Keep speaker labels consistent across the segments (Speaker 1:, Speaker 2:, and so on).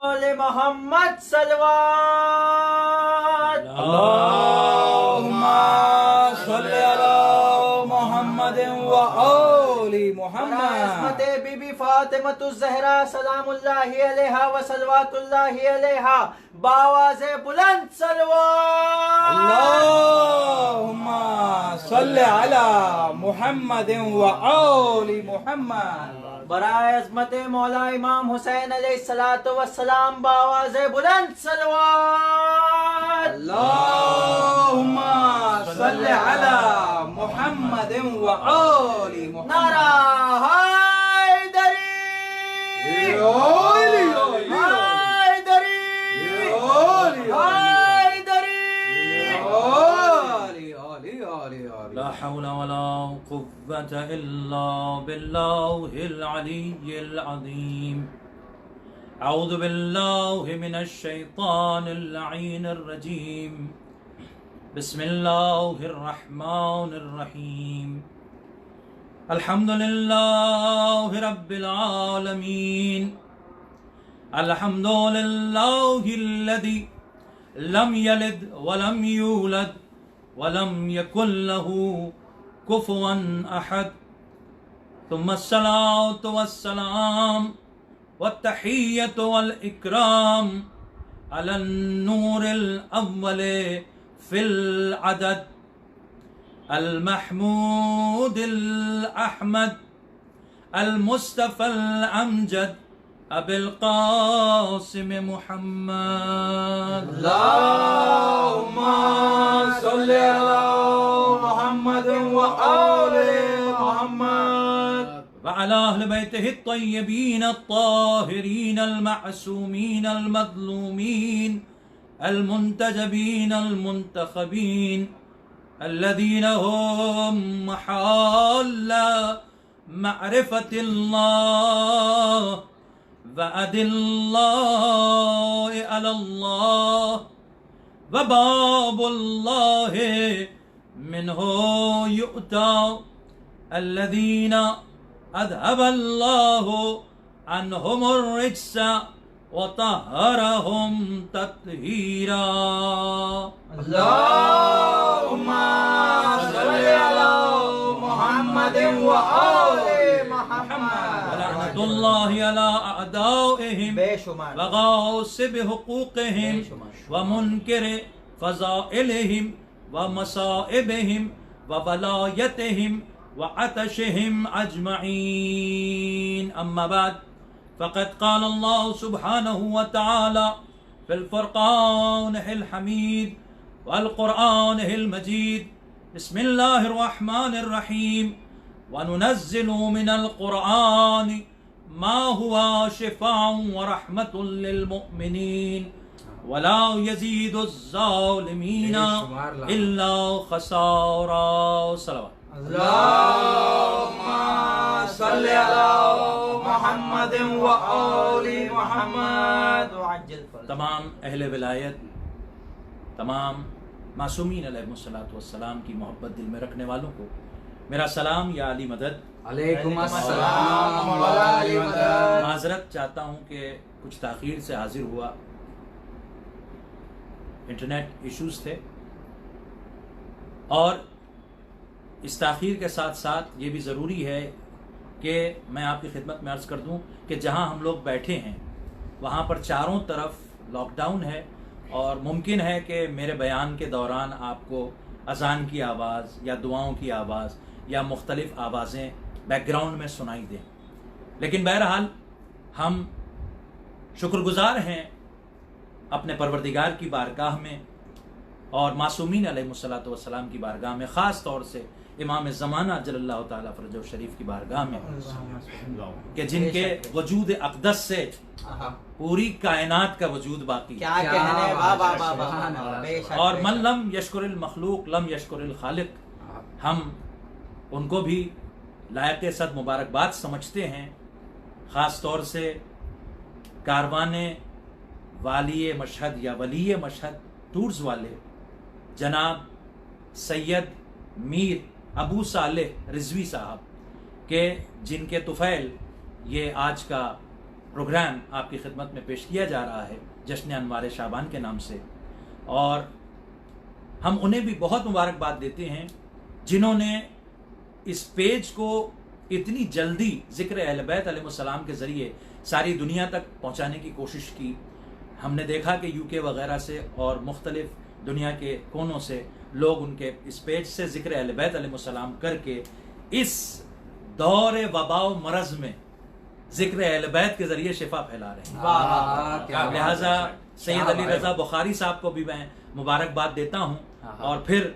Speaker 1: मोहम्मद सलवात
Speaker 2: अल्लाहुम्मा सल्ली अला मुहम्मदिन व आलि मुहम्मद।
Speaker 1: बीबी फातिमतुज़ ज़हरा सलामुल्लाहि अलैहा व सलवातुल्लाहि अलैहा बावाज़े बुलंद सलवात।
Speaker 2: अल्लाहुम्मा सल्ली अला मुहम्मदिन व आलि मुहम्मद।
Speaker 1: बराए अज़मत मौला इमाम हुसैन अलैहिस्सलातु वस्सलाम बावाज़े बुलंद सलवात।
Speaker 2: अल्लाहुम्मा सल्ली अला मुहम्मदिन व आलि मुहम्मद।
Speaker 1: नारा हैदरी हैदरी हैदरी।
Speaker 3: ला हौला वला कुव्वता इल्ला बिल्लाहिल अलिय्यिल अज़ीम। अऊज़ु बिल्लाहि मिनश शैतानिर लईनिर रजीम। बिस्मिल्लाहिर रहमानिर रहीम। अल्हम्दुलिल्लाहि रब्बिल आलमीन। अल्हम्दुलिल्लाहिल्लज़ी लम यलिद व लम यूलद वलम यकुल लहू कुफुवन अहद। तुम्मस्सलातु वस्सलाम वत्तहिय्यतु वल इकराम अलन नूरिल अव्वले फिल अदद अल महमूदिल अहमद अल मुस्तफ़ल अमजद अबिल क़ासिम मुहम्मद।
Speaker 2: अल्लाहुम्मा सल्ली अला मुहम्मदिन व आलि मुहम्मद
Speaker 3: व अला अहलि बैतिहि अत्तय्यबीन अत्ताहिरीन अल-मअसूमीन अल-मज़लूमीन अल-मुंतजबीन अल-मुंतखबीन अल्लज़ीना हुम महल्ला मअरिफतिल्लाह व अदिल्लाहि अलल्लाह व बाबुल्लाहि मिन्हु युअता अल्लज़ीना अज़हबल्लाहु अन्हुमुर रिज्सा व तहहरहुम तत्हीरा।
Speaker 2: अल्लाहुम्मा सल्ली अला मुहम्मदिन व आलि मुहम्मद।
Speaker 3: लअनतुल्लाहि अला अअदाइहिम
Speaker 1: बेशुमार
Speaker 3: व गासिब हुकूक़िहिम व मुनकिर फ़ज़ाइलिहिम व मसाइबिहिम व वलायतिहिम व अतशिहिम अजमईन। अम्मा बाद फ़क़द क़ाल अल्लाह सुब्हानहु व तआला फ़िल फ़ुरक़ानिहिल हमीद वल क़ुरआनिहिल मजीद। बिस्मिल्लाहिर रहमानिर रहीम। व नुनज़्ज़िलु मिनल क़ुरआनि मा हुवा शिफ़ाअन व रहमतुल लिल मुमिनीन वला यज़ीदुज़्ज़ालिमीना इल्ला ख़सारा। सलवात।
Speaker 2: अल्लाहुम्मा सल्ली अला मुहम्मदिन व आलि मुहम्मद।
Speaker 3: तमाम अहले विलायत, तमाम मासूमीन अलैहिमुस्सलातु वस्सलाम की मोहब्बत दिल में रखने वालों को मेरा सलाम या अली मदद।
Speaker 2: अलैकुम अस्सलाम व अली मदद।
Speaker 3: माजरत चाहता हूँ कि कुछ ताख़ीर से हाजिर हुआ, इंटरनेट इश्यूज़ थे और इस ताख़ीर के साथ साथ ये भी ज़रूरी है कि मैं आपकी खिदमत में अर्ज़ कर दूँ कि जहाँ हम लोग बैठे हैं वहाँ पर चारों तरफ लॉकडाउन है और मुमकिन है कि मेरे बयान के दौरान आपको अज़ान की आवाज़ या दुआओं की आवाज़ या मुख्तलिफ़ आवाज़ें बैकग्राउंड में सुनाई दें, लेकिन बहरहाल हम शुक्रगुज़ार हैं अपने परवरदिगार की बारगाह में और मासूमीन अलैहिमुस्सलातु वस्सलाम की बारगाह में, ख़ास तौर से इमाम ज़माना जल्लल्लाहु ताला फ़रजहु शरीफ की बारगाह में कि जिनके वजूद अक़दस से पूरी कायनात का वजूद बाकी
Speaker 1: क्या कहने।
Speaker 3: और मन लम यशकुरिल मखलूक लम यशकुरिल खालिक, हम उनको भी लायक सद मुबारकबाद समझते हैं। ख़ास तौर से कारवाने वालिए मशहद या वलीए मशहद टूर्स वाले जनाब सैयद मीर अबू सालेह रिजवी साहब के, जिनके तुफ़ैल ये आज का प्रोग्राम आपकी खिदमत में पेश किया जा रहा है जश्न अनवार शाबान के नाम से, और हम उन्हें भी बहुत मुबारकबाद देते हैं जिन्होंने इस पेज को इतनी जल्दी ज़िक्र अहले बैत अलैहिस्सलाम के ज़रिए सारी दुनिया तक पहुंचाने की कोशिश की। हमने देखा कि यूके वगैरह से और मुख्तलिफ दुनिया के कोनों से लोग उनके इस पेज से ज़िक्र अहले बैत अलैहिस्सलाम करके इस दौर वबाओ मरज़ में ज़िक्र अहले बैत के ज़रिए शिफा फैला रहे हैं।
Speaker 1: वाह वाह वाह,
Speaker 3: लिहाजा सैयद अली
Speaker 2: बात है।
Speaker 3: रज़ा बुखारी साहब को भी मैं मुबारकबाद देता हूँ, और फिर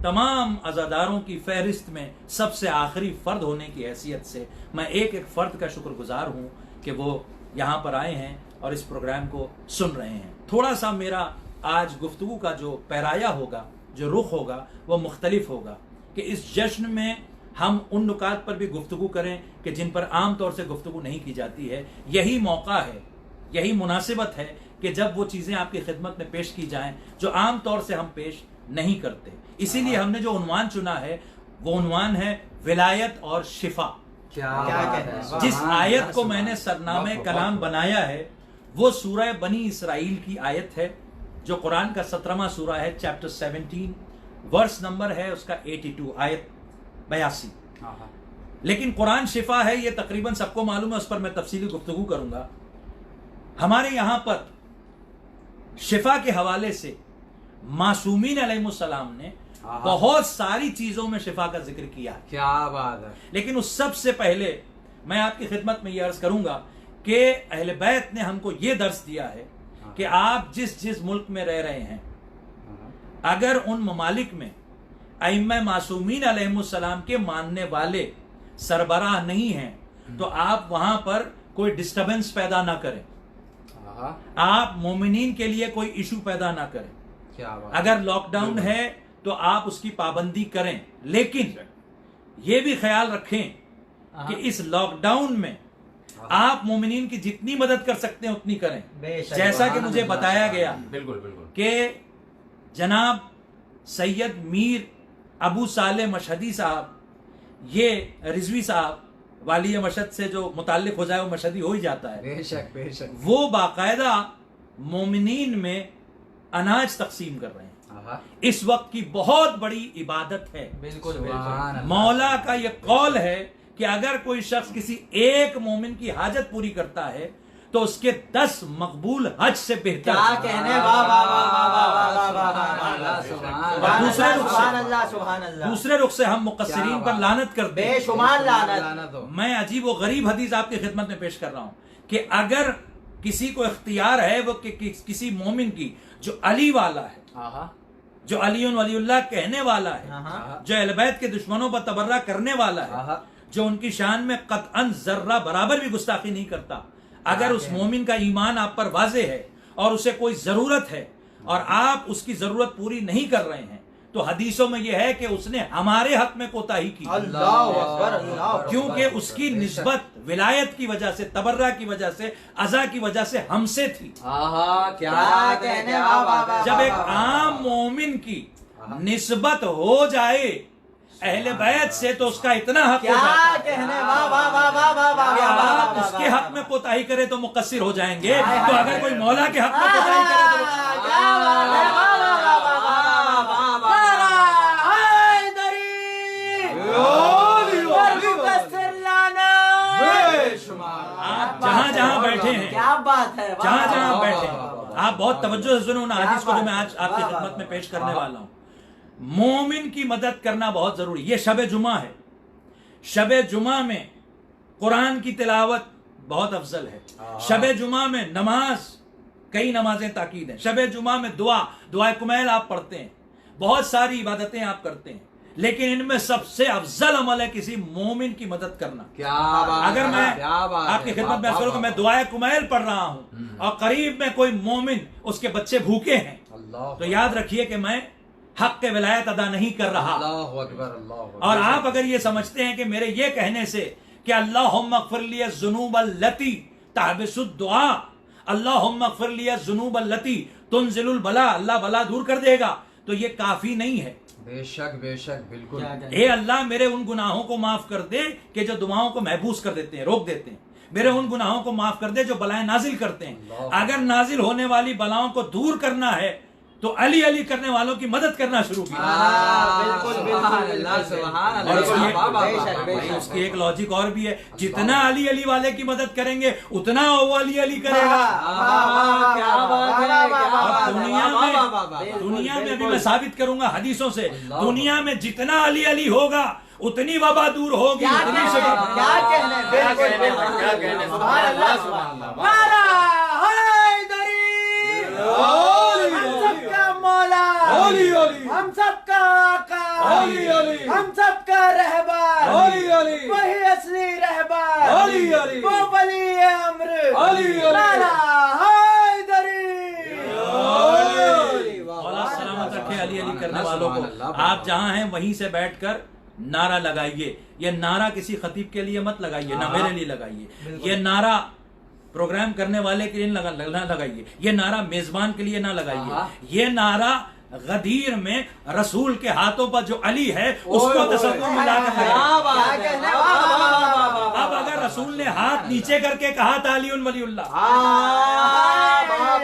Speaker 3: तमाम अज़ादारों की फहरिस्त में सबसे आखिरी फ़र्द होने की हैसियत से मैं एक एक फ़र्द का शुक्रगुजार हूँ कि वो यहाँ पर आए हैं और इस प्रोग्राम को सुन रहे हैं। थोड़ा सा मेरा आज गुफ्तगू का जो पैराया होगा, जो रुख होगा, वो मुख्तलिफ होगा कि इस जश्न में हम उन नुकात पर भी गुफ्तगू करें कि जिन पर आम तौर से गुफ्तगू नहीं की जाती है। यही मौका है, यही मुनासिबत है कि जब वो चीज़ें आपकी खिदमत में पेश की जाएं जो आम तौर से हम पेश नहीं करते। इसीलिए हमने जो उन्वान चुना है वो उन्वान है विलायत और शिफा।
Speaker 1: क्या कहते हैं?
Speaker 3: जिस
Speaker 1: वाह,
Speaker 3: आयत को
Speaker 1: वाह,
Speaker 3: मैंने सरनामे
Speaker 2: वाह,
Speaker 3: कलाम
Speaker 2: वाह।
Speaker 3: बनाया है वो सूरह बनी इसराइल की आयत है, जो कुरान का 17वां सूरा है, चैप्टर 17, वर्स नंबर है उसका 82, आयत 82। लेकिन कुरान शिफा है, ये तकरीबन सबको मालूम है, उस पर मैं तफसीली गुफ्तगू करूंगा। हमारे यहां पर शिफा के हवाले से मासूमीन अलैहिस्सलाम ने बहुत सारी चीजों में शिफा का जिक्र किया है।
Speaker 1: क्या बात है।
Speaker 3: लेकिन उस सबसे पहले मैं आपकी खिदमत में यह अर्ज करूंगा कि अहले बैत ने हमको यह दर्स दिया है कि आप जिस जिस मुल्क में रह रहे हैं, अगर उन ममालिक में अइम्मा मासूमीन अलैहिस्सलाम के मानने वाले सरबराह नहीं हैं तो आप वहां पर कोई डिस्टर्बेंस पैदा ना करें, आप मोमिनीन के लिए कोई इशू पैदा ना करें।
Speaker 1: क्या बात।
Speaker 3: अगर लॉकडाउन है तो आप उसकी पाबंदी करें, लेकिन यह भी ख्याल रखें कि इस लॉकडाउन में आप मोमिनीन की जितनी मदद कर सकते हैं उतनी करें।
Speaker 1: बेशक।
Speaker 3: जैसा कि मुझे बताया गया
Speaker 2: बिल्कुल बिल्कुल
Speaker 3: कि जनाब सैयद मीर अबू साले मशहदी साहब, ये रिजवी साहब वाली मशहद से जो मुताल्लिक हो जाए वो मशहदी हो ही जाता है,
Speaker 1: बेशक बेशक।
Speaker 3: वो बाकायदा मोमिनीन में अनाज तकसीम कर रहे हैं। इस वक्त की बहुत बड़ी इबादत है।
Speaker 1: बिल्कुल
Speaker 2: सुभान
Speaker 1: बिल्कुल।
Speaker 3: मौला का यह कौल है कि अगर कोई शख्स किसी एक मोमिन की हाजत पूरी करता है तो उसके 10 मकबूल हज से बेहतर।
Speaker 1: क्या कहने। वाह वाह वाह वाह वाह वाह वाह वाह।
Speaker 3: और दूसरे रुख
Speaker 1: सुभान
Speaker 3: से
Speaker 1: अल्लाह सुभान अल्लाह।
Speaker 3: दूसरे रुख से हम मुकस्सिरीन पर लानत करते हैं।
Speaker 1: बेशुमार लानत हो।
Speaker 3: मैं अजीब व गरीब हदीस आपकी खिदमत में पेश कर रहा हूं कि अगर किसी को इख्तियार है वो किसी मोमिन की जो अली वाला है, जो अलीउन वलीउल्लाह कहने वाला है, जो अहले बैत के दुश्मनों पर तबर्रा करने वाला है, जो उनकी शान में कतअन जर्रा बराबर भी गुस्ताखी नहीं करता, अगर उस मोमिन का ईमान आप पर वाजे है और उसे कोई जरूरत है और आप उसकी जरूरत पूरी नहीं कर रहे हैं तो हदीसों में यह है कि उसने हमारे हक में कोताही की,
Speaker 1: अल्लाह अकबर अल्लाह अकबर।
Speaker 3: क्योंकि उसकी निस्बत विलायत की वजह से, तबर्रा की वजह से, अज़ा की वजह से हमसे थी।
Speaker 1: क्या कहने। वाह वाह वाह।
Speaker 3: जब एक आम मोमिन की निस्बत हो जाए अहले बैत से तो उसका इतना हक हो
Speaker 1: क्या
Speaker 3: जाता है
Speaker 1: कहने। वाह वाह वाह वाह वाह वाह
Speaker 3: कि
Speaker 1: वाह
Speaker 3: आप
Speaker 1: वाह।
Speaker 3: उसके हक में कोताही करे तो मुकस्सिर हो जाएंगे,
Speaker 1: हाय,
Speaker 3: तो
Speaker 1: हाय,
Speaker 3: अगर
Speaker 1: हाय।
Speaker 3: कोई मौला के हक में कोताही करे तो
Speaker 1: क्या बात है। वाह वाह वाह वाह वाह वाह वाह।
Speaker 3: आप जहां जहां बैठे हैं,
Speaker 1: क्या बात है।
Speaker 3: जहां जहां
Speaker 2: वाह,
Speaker 3: बैठे
Speaker 2: वाह,
Speaker 3: हैं,
Speaker 2: वाह, वाह।
Speaker 3: आप बहुत तवज्जो से सुनो ना
Speaker 1: क्या
Speaker 3: हदीस को जो मैं
Speaker 1: बात
Speaker 3: आज
Speaker 1: है।
Speaker 3: आपकी
Speaker 1: वाह,
Speaker 3: खिदमत
Speaker 1: वाह,
Speaker 3: में पेश करने
Speaker 1: वाह।
Speaker 3: वाला हूं। मोमिन की मदद करना बहुत जरूरी। ये शब जुमा है, शब जुमा में कुरान की तिलावत बहुत अफजल है। शब जुमा में नमाज, कई नमाजें ताकीद हैं। शब जुमा में दुआ कुमैल आप पढ़ते हैं, बहुत सारी इबादतें आप करते हैं, लेकिन इनमें सबसे अफजल अमल है किसी मोमिन की मदद करना।
Speaker 1: क्या बात।
Speaker 3: अगर मैं
Speaker 1: क्या बात
Speaker 3: आपकी
Speaker 1: है।
Speaker 3: खिदमत में अर्ज करूं कि मैं दुआए कुमैल पढ़ रहा हूं और करीब में कोई मोमिन, उसके बच्चे भूखे हैं, तो याद रखिए कि मैं हक के विलायत अदा नहीं कर रहा।
Speaker 1: अल्लाह अकबर अल्लाह अकबर।
Speaker 3: और आप अगर ये समझते हैं कि मेरे ये कहने से कि अल्लाहुम्मा अग़फ़िर लिया ज़ुनूब अल्लती तहबिसुद दुआ, अल्लाहुम्मा अग़फ़िर लिया ज़ुनूब अल्लती तुनज़िलुल बला, अल्लाह बला दूर कर देगा, तो ये काफी नहीं है।
Speaker 1: बेशक बेशक बिल्कुल।
Speaker 3: ए अल्लाह मेरे उन गुनाहों को माफ कर दे कि जो दुआओं को महबूस कर देते हैं, रोक देते हैं। मेरे उन गुनाहों को माफ कर दे जो बलाएं नाजिल करते हैं। अगर नाजिल होने वाली बलाओं को दूर करना है तो अली अली करने वालों की मदद करना शुरू की। और उसकी एक लॉजिक और भी है, जितना अली अली वाले की मदद करेंगे उतना वो अली अली करेगा। दुनिया में अभी मैं साबित करूंगा हदीसों से, दुनिया में जितना अली अली होगा उतनी वबा दूर होगी।
Speaker 1: हम सबका आका, हम सबका रहबर, वही असली रहबर, वो वली अम्र, नारा हैदरी।
Speaker 3: मौला सलामत रखे अली अली करने वालों को। आप जहां हैं वहीं से बैठकर नारा लगाइए। ये नारा किसी खतीब के लिए मत लगाइए, ना मेरे लिए लगाइए। ये नारा प्रोग्राम करने वाले के लिए ना लगाइए, ये नारा मेजबान के लिए ना लगाइए। ये नारा गदीर में रसूल के हाथों पर जो अली है उसको तसव्वुर में लाकर लगाइए। अब अगर रसूल ने हाथ नीचे करके कहा था अली वलीउल्लाह,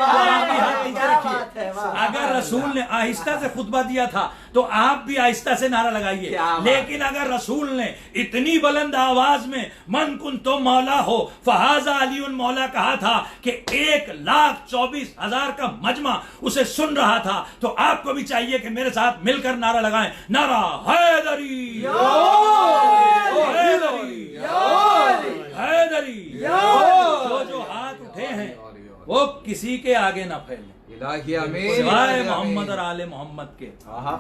Speaker 3: हाथ नीचे रखिए। अगर रसूल ने आहिस्ता से खुतबा दिया था तो आप भी आहिस्ता से नारा लगाइए। लेकिन अगर रसूल ने इतनी बुलंद आवाज में मन कुन तो मौला हो फहाजा अली मौला कहा था कि 1,24,000 का मजमा उसे सुन रहा था, तो आपको भी चाहिए कि मेरे साथ मिलकर नारा लगाएं, नारा हैदरी हैदरी। जो हाथ उठे हैं वो किसी के आगे ना फैले सिवाय मोहम्मद और आले मोहम्मद के।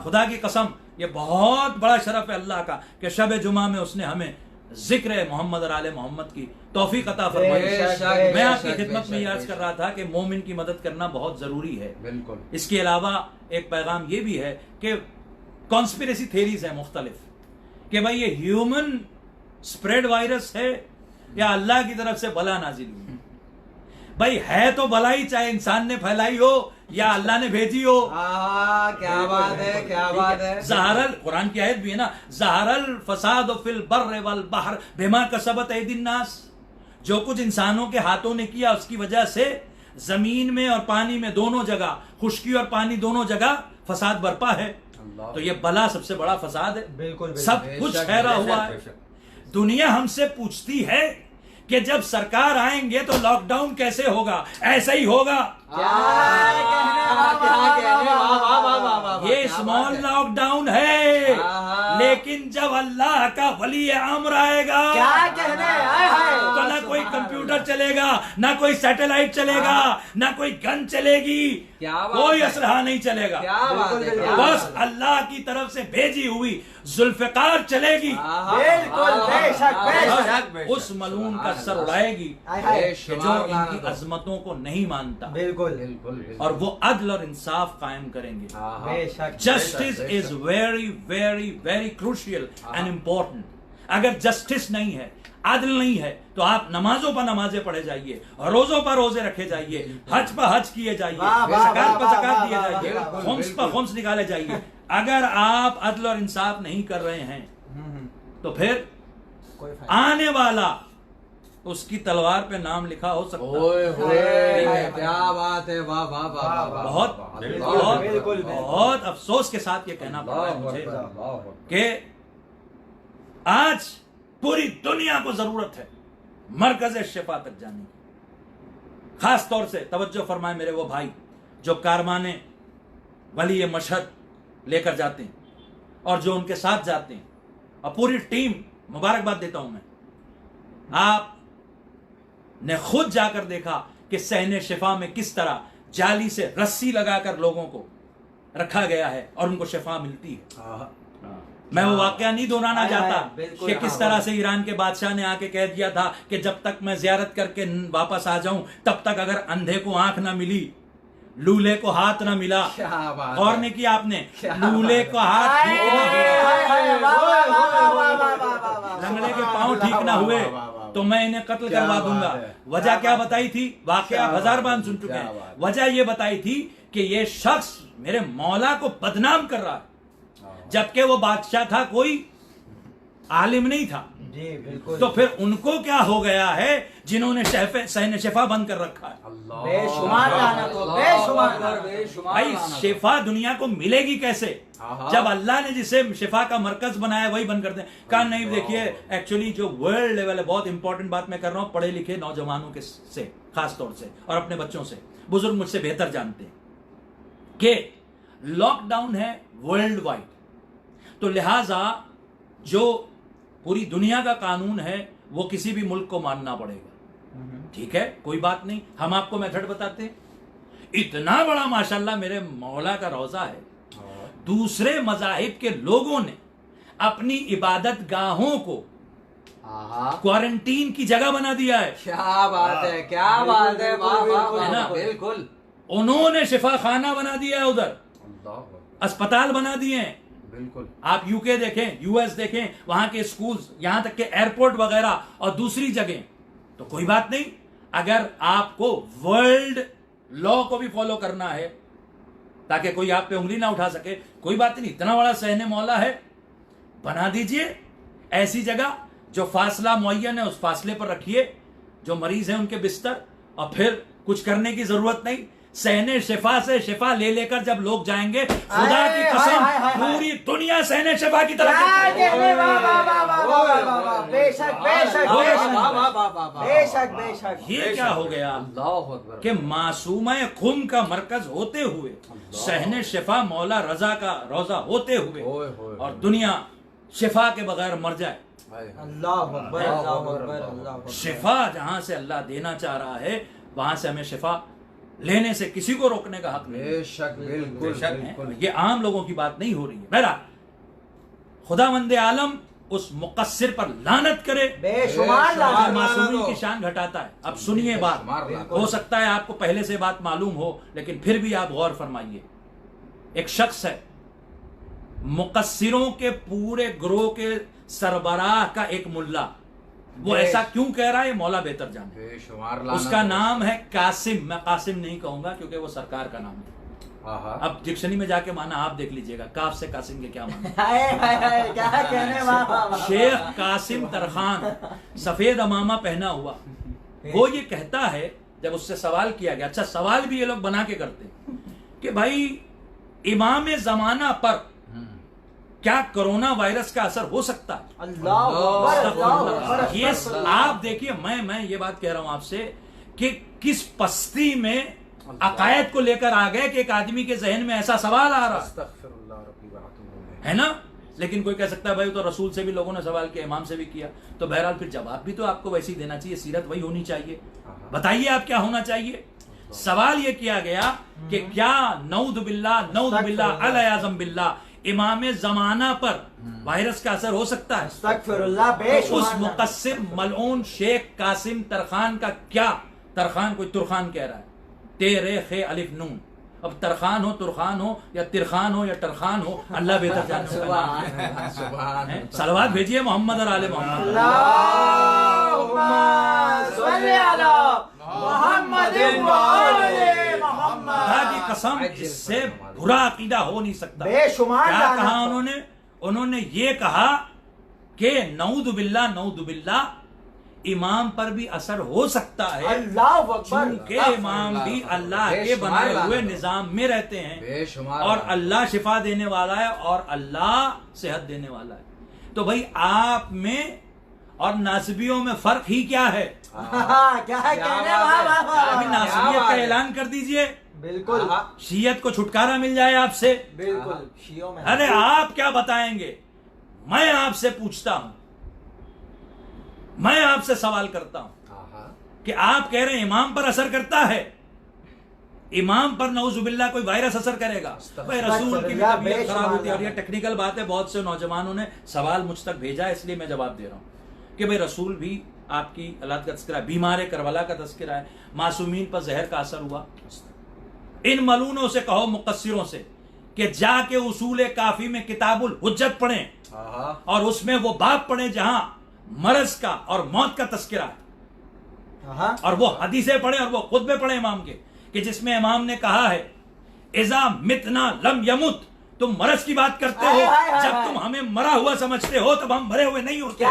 Speaker 3: खुदा की कसम, ये बहुत बड़ा शरफ है अल्लाह का कि शब जुमा में उसने हमें जिक्र मोहम्मद और आले मोहम्मद की तौफीक अता फरमाई। मैं आपकी खिदमत में याद कर रहा था कि मोमिन की मदद करना बहुत जरूरी है। बिल्कुल। इसके अलावा एक पैगाम ये भी है कि कॉन्स्पिरेसी थेरीज है मुख्तलिफ, कि भाई ये ह्यूमन स्प्रेड वायरस है या अल्लाह की तरफ से बला नाजिल हुई। भाई है तो भलाई, चाहे इंसान ने फैलाई हो या अल्लाह ने भेजी हो।
Speaker 1: क्या बात है, क्या बात है।
Speaker 3: ज़हरल, कुरान की आयत भी है ना, ज़हरल फसाद फिल बर्र वल बहर बिमा कसबत ऐदिन नास। जो कुछ इंसानों के हाथों ने किया उसकी वजह से जमीन में और पानी में दोनों जगह, खुश्की और पानी दोनों जगह फसाद बरपा है। तो ये बला सबसे बड़ा फसाद है। बिल्कुल, सब कुछ ठहरा हुआ है। दुनिया हमसे पूछती है कि जब सरकार आएंगे तो लॉकडाउन कैसे होगा? ऐसा ही होगा। ये स्मॉल लॉकडाउन है, लेकिन जब अल्लाह का वली अम्र आएगा तो ना कोई कंप्यूटर चलेगा, ना कोई सैटेलाइट चलेगा, ना कोई गन चलेगी, कोई असलहा नहीं चलेगा। बस अल्लाह की तरफ से भेजी हुई जुल्फकार चलेगी। उस मलून का सर उड़ाएगी जो इनकी अजमतों को नहीं मानता। बिल्कुल। और वो अदल और इंसाफ कायम करेंगे। Justice is very very very crucial and important. अगर जस्टिस नहीं है, आदल नहीं है, तो आप नमाजों पर नमाजें पढ़े जाइए, रोजों पर रोजे रखे जाइए, हज पर हज किए जाइए, ज़कात पर ज़कात दिए जाइए, खुम्स पर खुम्स निकाले जाइए। अगर आप अदल और इंसाफ नहीं कर रहे हैं तो फिर आने वाला उसकी तलवार पे नाम लिखा हो सकता है।
Speaker 2: क्या बात है, वाह वाह वाह।
Speaker 3: बहुत अफसोस के साथ ये कहना पड़ रहा है मुझे कि आज पूरी दुनिया को जरूरत है मरकज शिफा तक जाने की। खास तौर से तवज्जो फरमाए मेरे वो भाई जो कारवाने वली मशहद लेकर जाते हैं और जो उनके साथ जाते हैं, और पूरी टीम, मुबारकबाद देता हूं मैं। आप ने खुद जाकर देखा कि सहने शिफा में किस तरह जाली से रस्सी लगाकर लोगों को रखा गया है और उनको शिफा मिलती है। मैं वो वाकया नहीं दोहराना चाहता कि किस तरह से ईरान के बादशाह ने आके कह दिया था कि जब तक मैं जियारत करके वापस आ जाऊं तब तक अगर अंधे को आंख ना मिली, लूले को हाथ ना मिला। गौर नहीं किया आपने? लूले को हाथ ठीक ना हुआ, लंगड़े के पांव ठीक ना हुए तो मैं इन्हें कत्ल करवा दूंगा। वजह क्या बताई थी? वाकया आप हजार बार सुन चुके हैं। वजह ये बताई थी कि ये शख्स मेरे मौला को बदनाम कर रहा है, जबकि वो बादशाह था, कोई आलिम नहीं था।
Speaker 1: जी बिल्कुल।
Speaker 3: तो फिर उनको क्या हो गया है जिन्होंने सहने शिफा बंद कर रखा है?
Speaker 1: बेशुमार लानत हो, बेशुमार
Speaker 3: भाई शिफा दुनिया को मिलेगी कैसे जब अल्लाह ने जिसे शिफा का मरकज बनाया वही बंद कर दे? कहा नहीं, देखिए एक्चुअली जो वर्ल्ड लेवल है, बहुत इंपॉर्टेंट बात मैं कर रहा हूं पढ़े लिखे नौजवानों के से खास तौर से और अपने बच्चों से, बुजुर्ग मुझसे बेहतर जानते हैं कि लॉकडाउन है वर्ल्ड वाइड, तो लिहाजा जो पूरी दुनिया का कानून है वो किसी भी मुल्क को मानना पड़ेगा। ठीक है, कोई बात नहीं, हम आपको मेथड बताते हैं। इतना बड़ा माशाल्लाह मेरे मौला का रोजा है, दूसरे मजाहिब के लोगों ने अपनी इबादत गाहों को क्वारंटीन की जगह बना दिया है।
Speaker 2: क्या बात है, क्या बात है, वाह वाह
Speaker 3: है ना?
Speaker 2: वाह, बिल्कुल।
Speaker 3: उन्होंने शिफा खाना बना दिया है, उधर अस्पताल बना दिए हैं।
Speaker 2: बिल्कुल।
Speaker 3: आप यूके देखें, यूएस देखें, वहां के स्कूल्स, यहां तक के एयरपोर्ट वगैरह और दूसरी जगह। तो कोई बात नहीं, अगर आपको वर्ल्ड लॉ को भी फॉलो करना है ताकि कोई आप पे उंगली ना उठा सके, कोई बात नहीं, इतना बड़ा सहने मौला है, बना दीजिए ऐसी जगह जो फासला मुअय्यन है उस फासले पर रखिए, जो मरीज है उनके बिस्तर, और फिर कुछ करने की जरूरत नहीं। सहने शिफा से शिफा ले लेकर जब लोग जाएंगे, खुदा की कसम पूरी दुनिया सहने शिफा की तरफ
Speaker 1: बेशक।
Speaker 3: ये क्या हो गया कि मासूमा खुम का मरकज होते हुए, सहने शिफा मौला रजा का रोजा होते हुए, और दुनिया शिफा के बगैर मर जाए।
Speaker 1: अल्लाह अकबर, अल्लाह अकबर, अल्लाह अकबर।
Speaker 3: शिफा जहां से अल्लाह देना चाह रहा है वहां से हमें शिफा लेने से किसी को रोकने का हक नहीं।
Speaker 2: बेशक, बिल्कुल बिल्कुल।
Speaker 3: ये आम लोगों की बात नहीं हो रही है। बहरहाल खुदावंद आलम उस मुकस्सिर पर लानत करे
Speaker 1: बेशुमार लानत।
Speaker 3: मासूमी की शान घटाता है। अब सुनिए बात, हो सकता है आपको पहले से बात मालूम हो, लेकिन फिर भी आप गौर फरमाइए। एक शख्स है, मुकस्सिरों के पूरे ग्रोह के सरबराह का एक मुल्ला, वो ऐसा क्यों कह रहा है मौला बेहतर जाने। उसका नाम है कासिम। मैं कासिम नहीं कहूंगा क्योंकि वो सरकार का नाम है। अब डिक्शनरी में जाके माना आप देख लीजिएगा, काफ से कासिम के क्या माना।
Speaker 1: क्या कहने
Speaker 3: शेख कासिम तरखान, सफेद अमामा पहना हुआ, वो ये कहता है, जब उससे सवाल किया गया, अच्छा सवाल भी ये लोग बना के करते कि भाई इमाम जमाना पर क्या कोरोना वायरस का असर हो सकता है? अल्लाह। ये आप देखिए, मैं ये बात कह रहा हूं आपसे कि किस पस्ती में अकायद को लेकर आ गए कि एक आदमी के जहन में ऐसा सवाल आ रहा है ना। लेकिन कोई कह सकता है भाई तो रसूल से भी लोगों ने सवाल किया, इमाम से भी किया, तो बहरहाल फिर जवाब भी तो आपको वैसे ही देना चाहिए, सीरत वही होनी चाहिए। बताइए आप क्या होना चाहिए? सवाल ये किया गया कि क्या नऊद बिल्ला अल आज़म बिल्ला इमाम जमाना पर वायरस का असर हो सकता है? तो उस मुकस्सिर मलऊन शेख कासिम तरखान का क्या, तरखान कोई तुरखान कह रहा है, तेरे खे अलिफ नून, अब तरखान हो, तुरखान हो, या तिरखान हो, या टरखान हो, अल्लाह बेहतर जानता है। सलवात भेजिए मोहम्मद और आले मोहम्मद। की कसम, इससे बुरा अकीदा हो नहीं सकता। क्या कहा उन्होंने ये कहा कि नऊद बिल्ला इमाम पर भी असर हो सकता है, क्योंकि इमाम भी अल्लाह के बनाए हुए निजाम में रहते हैं, और अल्लाह शिफा देने वाला है और अल्लाह सेहत देने वाला है। तो भाई आप में और नासबियों में फर्क ही क्या है?
Speaker 1: क्या है कहने
Speaker 3: अभी नासबियत का ऐलान कर दीजिए,
Speaker 1: बिल्कुल
Speaker 3: शियत को छुटकारा मिल जाए आपसे।
Speaker 1: बिल्कुल शियों में।
Speaker 3: अरे आप क्या बताएंगे? मैं आपसे पूछता हूं, मैं आपसे सवाल करता हूं कि आप कह रहे हैं इमाम पर असर करता है, इमाम पर नऊजुबिल्लाह कोई वायरस असर करेगा? भाई रसूल की भी तबीयत खराब होती है, और ये टेक्निकल बात है, बहुत से नौजवानों ने सवाल मुझ तक भेजा, इसलिए मैं जवाब दे रहा हूं कि भाई रसूल भी आपकी अल्लाह का तस्करा, बीमार करबला का तस्करा है, मासूमीन पर जहर का असर हुआ। इन मलूनों से कहो, मुकस्सिरों से, कि जाके उसूल काफी में किताबुल हुज्जत पढ़ें और उसमें वो बाब पढ़ें जहां मरज का और मौत का तस्करा है, और वो हदीसें पढ़ें और वो खुतबे पढ़ें इमाम के, कि जिसमें इमाम ने कहा है इज़ा मितना लम यमुत, तुम मरज की बात करते हो। जब तुम हमें मरा हुआ समझते हो तब हम मरे हुए नहीं होते।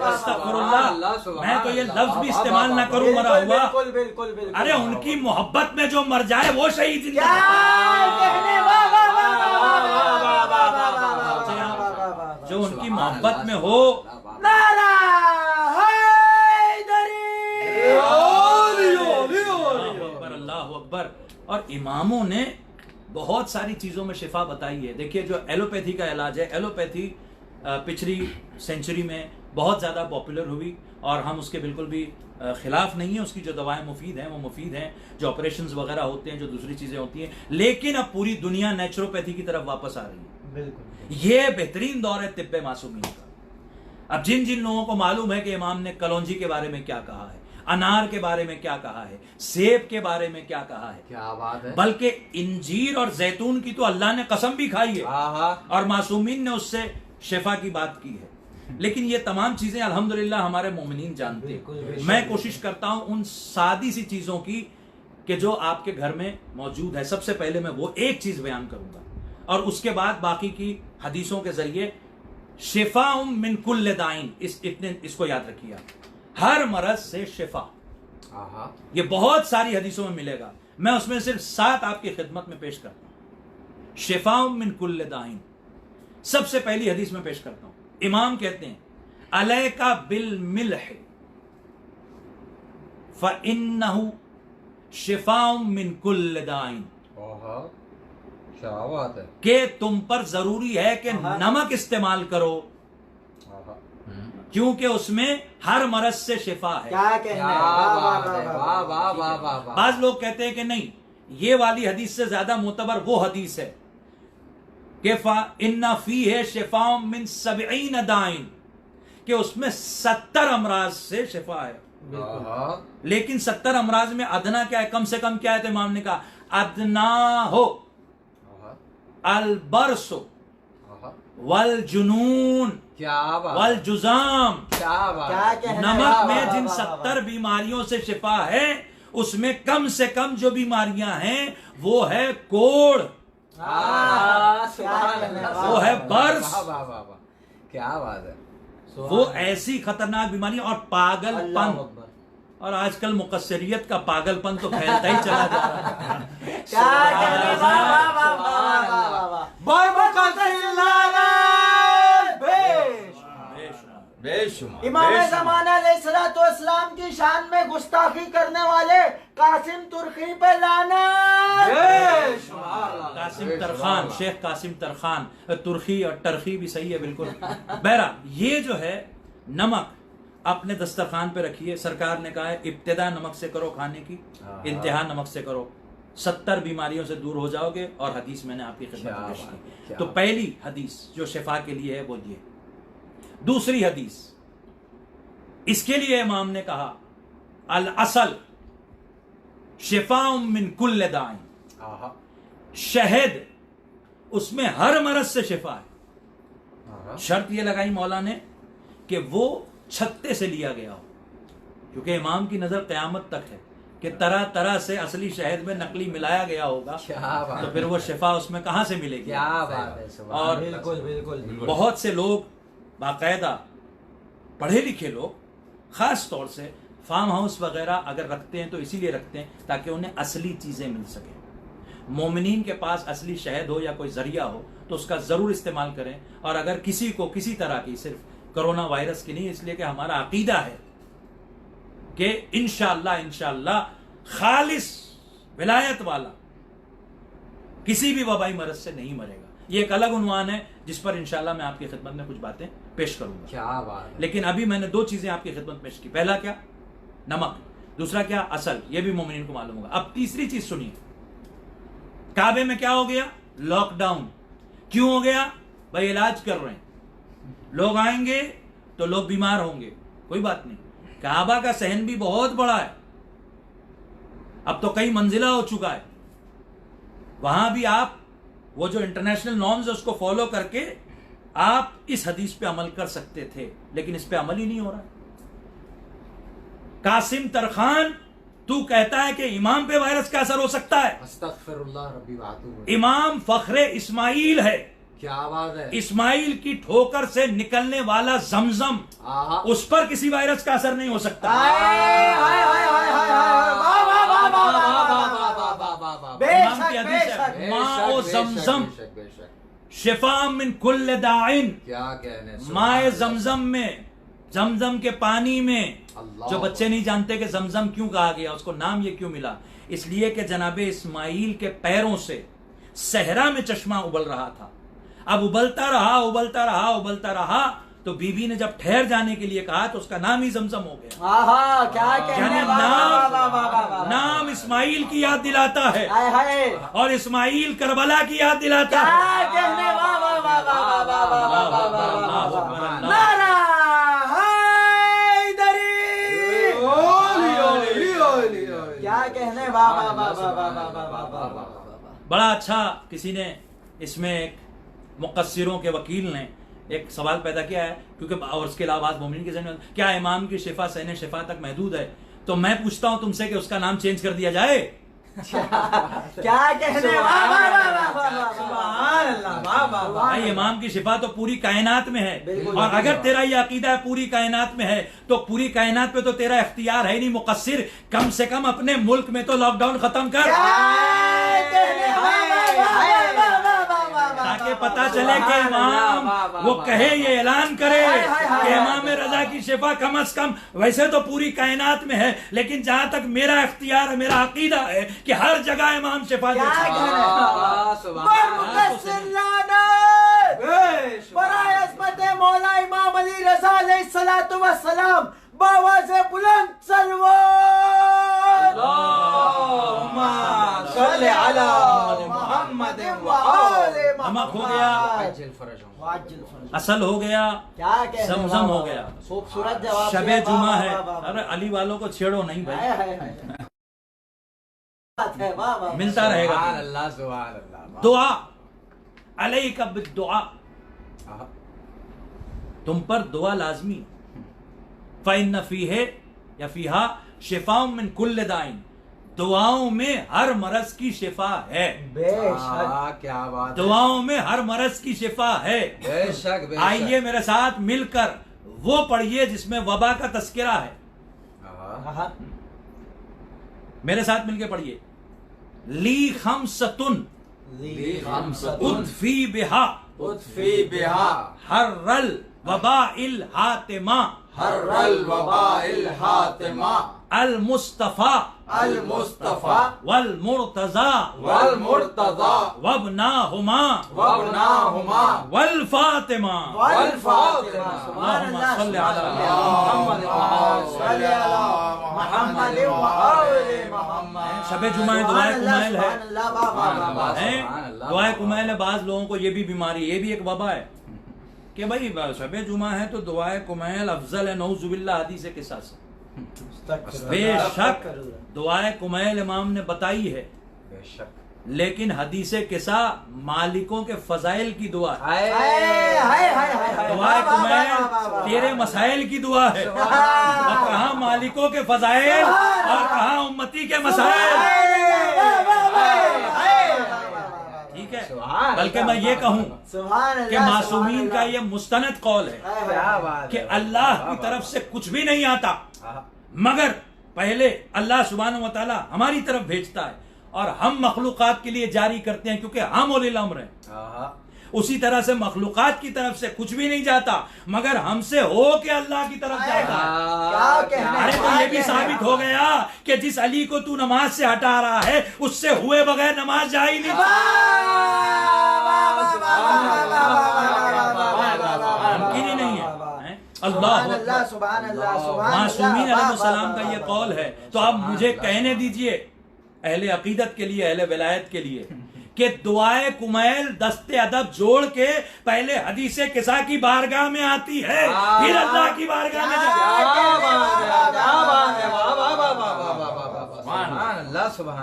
Speaker 3: अस्तगफिरुल्लाह, मैं तो ये लफ्ज भी इस्तेमाल ना करूं मरा हुआ। अरे उनकी मोहब्बत में जो मर जाए वो शहीद जिंदा। जो उनकी मोहब्बत में हो, अल्लाह अकबर। और इमामों ने बहुत सारी चीज़ों में शिफा बताई है। देखिए जो एलोपैथी का इलाज है, एलोपैथी पिछली सेंचुरी में बहुत ज़्यादा पॉपुलर हुई और हम उसके बिल्कुल भी खिलाफ नहीं है। उसकी जो दवाएं मुफीद हैं वो मुफीद हैं, जो ऑपरेशंस वगैरह होते हैं, जो दूसरी चीज़ें होती हैं। लेकिन अब पूरी दुनिया नेचुरोपैथी की तरफ वापस आ रही है।
Speaker 1: बिल्कुल,
Speaker 3: ये बेहतरीन दौर है तिब्बे मासूमीन का। अब जिन जिन लोगों को मालूम है कि इमाम ने कलौंजी के बारे में क्या कहा है, अनार के बारे में क्या कहा है, सेब के बारे में क्या कहा है,
Speaker 2: क्या बात है,
Speaker 3: बल्कि इंजीर और जैतून की तो अल्लाह ने कसम भी खाई है और मासूमीन ने उससे शिफा की बात की है। लेकिन ये तमाम चीजें अल्हम्दुलिल्लाह हमारे मोमिनीन जानते हैं। मैं कोशिश करता हूं उन सादी सी चीजों की कि जो आपके घर में मौजूद है। सबसे पहले मैं वो एक चीज बयान करूंगा और उसके बाद बाकी की हदीसों के जरिए शिफाउम मिन कुल्ल दाइन, इसको याद रखिए, हर मरज से शिफा। ये बहुत सारी हदीसों में मिलेगा, मैं उसमें सिर्फ 7 आपकी खिदमत में पेश करता हूं। शिफाउम मिन कुल्ल दाइन, सबसे पहली हदीस में पेश करता हूं। इमाम कहते हैं अलैका बिल मिल्ह फइन्नहु शिफाउम मिन कुल्ल दाइन,
Speaker 2: क्या बात है,
Speaker 3: कि तुम पर जरूरी है कि नमक इस्तेमाल करो क्योंकि उसमें हर मरज से शिफा है।
Speaker 1: क्या कहना है,
Speaker 3: बाज लोग कहते हैं कि नहीं, ये वाली हदीस से ज्यादा मोतबर वो हदीस है कि इन्ना फी है शिफा मिन 70 दाइन, कि उसमें 70 अमराज से शिफा है। लेकिन 70 अमराज में अदना क्या है, कम से कम क्या है? तो इमाम ने कहा अदना हो अलबरसो वल जुनून वल जुजाम। नमक में जिन 70 बीमारियों से शिफा है उसमें कम से कम जो बीमारियां हैं वो है कोढ़, वो है बर्स,
Speaker 2: क्या बात है,
Speaker 3: वो ऐसी खतरनाक बीमारी और पागलपन। और आजकल मुकस्सरियत का पागलपन तो फैलता ही चला जा रहा
Speaker 1: है। इमाम ज़माना अलैहिस्सलाम की शान में गुस्ताखी करने वाले कासिम तुर्की पे लानत।
Speaker 3: कासिम तरखान, शेख कासिम तरखान, तुर्की और टर्खी भी सही है बिल्कुल। बहरा ये जो है नमक अपने दस्तरखान पे रखिए। सरकार ने कहा है इब्तिदा नमक से करो खाने की, इंतहा नमक से करो, 70 बीमारियों से दूर हो जाओगे। और हदीस मैंने आपकी खिदमत में पेश की। तो पहली हदीस जो शिफा के लिए है वो ये। दूसरी हदीस, इसके लिए इमाम ने कहा अल असल शिफाउम मिन कुल्ल दाइन, शहद उसमें हर मरज से शिफा है। शर्त ये लगाई मौला ने कि वो छत्ते से लिया गया हो, क्योंकि इमाम की नजर क़यामत तक है कि तरह तरह से असली शहद में नकली मिलाया गया होगा, तो फिर वो शिफा उसमें कहां से मिलेगी?
Speaker 2: क्या बात है।
Speaker 3: और
Speaker 1: बिल्कुल
Speaker 3: बहुत से लोग बाकायदा पढ़े लिखे लोग खास तौर से फार्म हाउस वगैरह अगर रखते हैं तो इसीलिए रखते हैं ताकि उन्हें असली चीजें मिल सके। मोमिनीन के पास असली शहद हो या कोई जरिया हो तो उसका जरूर इस्तेमाल करें। और अगर किसी को किसी तरह की, सिर्फ कोरोना वायरस की नहीं, इसलिए कि हमारा अकीदा है कि इंशाअल्लाह खालिस विलायत वाला किसी भी वबाई मरज से नहीं मरेगा। ये एक अलग उन्वान है जिस पर इंशाअल्लाह मैं आपकी खिदमत में कुछ बातें पेश करूंगा।
Speaker 2: क्या बात है।
Speaker 3: लेकिन अभी मैंने 2 चीजें आपकी खिदमत में पेश की। पहला क्या? नमक। दूसरा क्या? असल। ये भी मोमिनीन को मालूम होगा। अब तीसरी चीज सुनिए, काबे में क्या हो गया? लॉकडाउन। क्यों हो गया भाई? इलाज कर रहे हैं, लोग आएंगे तो लोग बीमार होंगे, कोई बात नहीं। काबा का सहन भी बहुत बड़ा है, अब तो कई मंजिला हो चुका है। वहां भी आप वो जो इंटरनेशनल नॉर्म्स है उसको फॉलो करके आप इस हदीस पे अमल कर सकते थे, लेकिन इस पे अमल ही नहीं हो रहा। कासिम तरखान तू कहता है कि इमाम पे वायरस का असर हो सकता है।
Speaker 2: अस्तगफिरुल्लाह रब्बी व अतूबु।
Speaker 3: इमाम फखरे इस्माइल है।
Speaker 2: क्या आवाज है।
Speaker 3: इस्माइल की ठोकर से निकलने वाला जमजम,
Speaker 2: आहा।
Speaker 3: उस पर किसी वायरस का असर नहीं हो सकता। इमाम की हदीस है, माँ ओ जमजम शिफा मिन कुल्ल दाइन।
Speaker 2: क्या कहने।
Speaker 3: माए जमजम में, जमजम के पानी में,
Speaker 2: अल्लाह।
Speaker 3: जो बच्चे नहीं जानते कि जमजम क्यों कहा गया, उसको नाम ये क्यों मिला, इसलिए कि जनाबे इस्माइल के पैरों से सहरा में चश्मा उबल रहा था। अब उबलता रहा उबलता रहा उबलता रहा, तो बीबी ने जब ठहर जाने के लिए कहा तो उसका नाम ही जमजम हो गया।
Speaker 1: आहा, क्या कहने।
Speaker 3: यानी नाम इस्माइल की याद दिलाता है
Speaker 1: हाय हाय,
Speaker 3: और इस्माइल करबला की याद दिलाता
Speaker 1: क्या
Speaker 3: है।
Speaker 1: कहने। वाह वाह वाह वाह वाह वाह वाह वाह वाह वाह वाह वाह। नारा हैदरी। क्या कहने। वाह वाह वाह वाह वाह वाह वाह वाह वाह।
Speaker 3: बड़ा अच्छा किसी ने इसमें एक मुक़स्सिरों के वकील ने एक सवाल पैदा किया है, क्योंकि और उसके अलावा मोमिन के ज़हन में क्या इमाम की शिफा सहने शिफा तक महदूद है, तो मैं पूछता हूं तुमसे कि उसका नाम चेंज कर दिया जाए।
Speaker 1: क्या कहने। वाह वाह वाह वाह वाह, सुभान अल्लाह, वाह वाह वाह।
Speaker 3: भाई इमाम की शिफा तो पूरी कायनात में है,
Speaker 1: बिल्कुल,
Speaker 3: और अगर
Speaker 1: बिल्कुल।
Speaker 3: तेरा ये अकीदा है पूरी कायनात में है, तो पूरी कायनात पे तो तेरा इख्तियार है ही नहीं मुक़स्सिर, कम से कम अपने मुल्क में तो लॉकडाउन खत्म कर, ताकि पता चले कि इमाम वो कहे, ये ऐलान करे कि इमाम रजा की शिफा कम अज कम, वैसे तो पूरी कायनात में है, लेकिन जहां तक मेरा इख्तियार है, मेरा अकीदा है कि हर जगह इमाम शिफा दे सकता है।
Speaker 1: मौला इमाम अली रजा अलैहिस्सलातु वस्सलाम बाबा से बुलंद सलवात। अल्लाहुम्मा सल्ली अला मुहम्मद व आले
Speaker 3: नमक हो गया,
Speaker 1: मुहम्मद।
Speaker 3: असल हो गया,
Speaker 1: क्या कहने।
Speaker 3: जमजम हो गया,
Speaker 1: खूबसूरत जवाब।
Speaker 3: शबे जुमा है। अरे अली वालों को छेड़ो नहीं भाई, मिलता रहेगा।
Speaker 2: सुभान अल्लाह, सुभान अल्लाह।
Speaker 3: दुआ अलैका बिद्दुआ, तुम पर दुआ लाजमी। फ़इन्न फ़ीहे या फ़ीहा शिफ़ा मिन कुल्ल दाइन, दुआओं में हर मरज की शिफा है।
Speaker 1: बेशक।
Speaker 2: क्या बात।
Speaker 3: दुआओं में हर मरज की शिफा है।
Speaker 2: बेशक।
Speaker 3: आइए मेरे साथ मिलकर वो पढ़िए जिसमें वबा का तस्करा है।
Speaker 1: आहा।
Speaker 3: मेरे साथ मिलकर पढ़िए। ली खम्सतुन उद्फी बिहा
Speaker 2: उद्फी बिहा
Speaker 3: हर्रल वबाइल हातिमा
Speaker 2: हर्रल वबाइल हातिमा
Speaker 3: अल मुस्तफा
Speaker 2: अल मुस्तफा
Speaker 3: वल मुर्तजा
Speaker 2: वल मुर्तजा
Speaker 3: वबनाहुमा
Speaker 2: वबनाहुमा
Speaker 3: वल फातिमा
Speaker 2: वल फातिमा।
Speaker 1: सुभान अल्लाह,
Speaker 3: सल्ली अला
Speaker 1: मुहम्मद सल्ली अला मुहम्मद व आले मुहम्मद।
Speaker 3: शबे जुमा दुआए कुमैल है।
Speaker 1: सुभान अल्लाह, वाह वाह वाह वाह।
Speaker 3: हैं? दुआए कुमैल है। बाज लोगों को ये भी बीमारी, ये भी एक वबा है कि भाई शबे जुमा है तो दुआए कुमैल अफजल है, नऊजुबिल्लाह हदीस के साथ। बेशक दुआए कुमैल इमाम ने बताई है,
Speaker 2: बेशक,
Speaker 3: लेकिन हदीसे किसा मालिकों के फजाइल की दुआ है।
Speaker 1: हाय हाय हाय हाय।
Speaker 3: दुआए कुमैल तेरे मसाइल की दुआ है, और कहा मालिकों के फजाइल और कहा उम्मती के मसाइल। ठीक है, बल्कि मैं ये कहूँ कि मासूमीन का ये मुस्तनद कौल है
Speaker 2: क्या बात
Speaker 3: कि
Speaker 2: है।
Speaker 3: अल्लाह की तरफ से कुछ भी नहीं आता, मगर पहले अल्लाह सुब्हानहू व तआला हमारी तरफ भेजता है और हम मखलूकात के लिए जारी करते हैं, क्योंकि हम उलिल अम्र हैं। उसी तरह से मखलूकात की तरफ से कुछ भी नहीं जाता, मगर हमसे हो के अल्लाह की तरफ जाता है। अरे तो ये भी साबित हो गया कि जिस अली को तू नमाज से हटा रहा है, उससे हुए बगैर नमाज जा ही नहीं। मुमकिन ही नहीं है। अल्लाह
Speaker 1: सुभान अल्लाह।
Speaker 3: मासूमीन अलैहिस्सलाम का ये कौल है, तो अब मुझे कहने दीजिए अहले अकीदत के लिए, अहले विलायत के लिए, कि दुआए कुमैल दस्ते अदब जोड़ के पहले हदीसे किसा की बारगाह में आती है, फिर अल्लाह की बारगाह में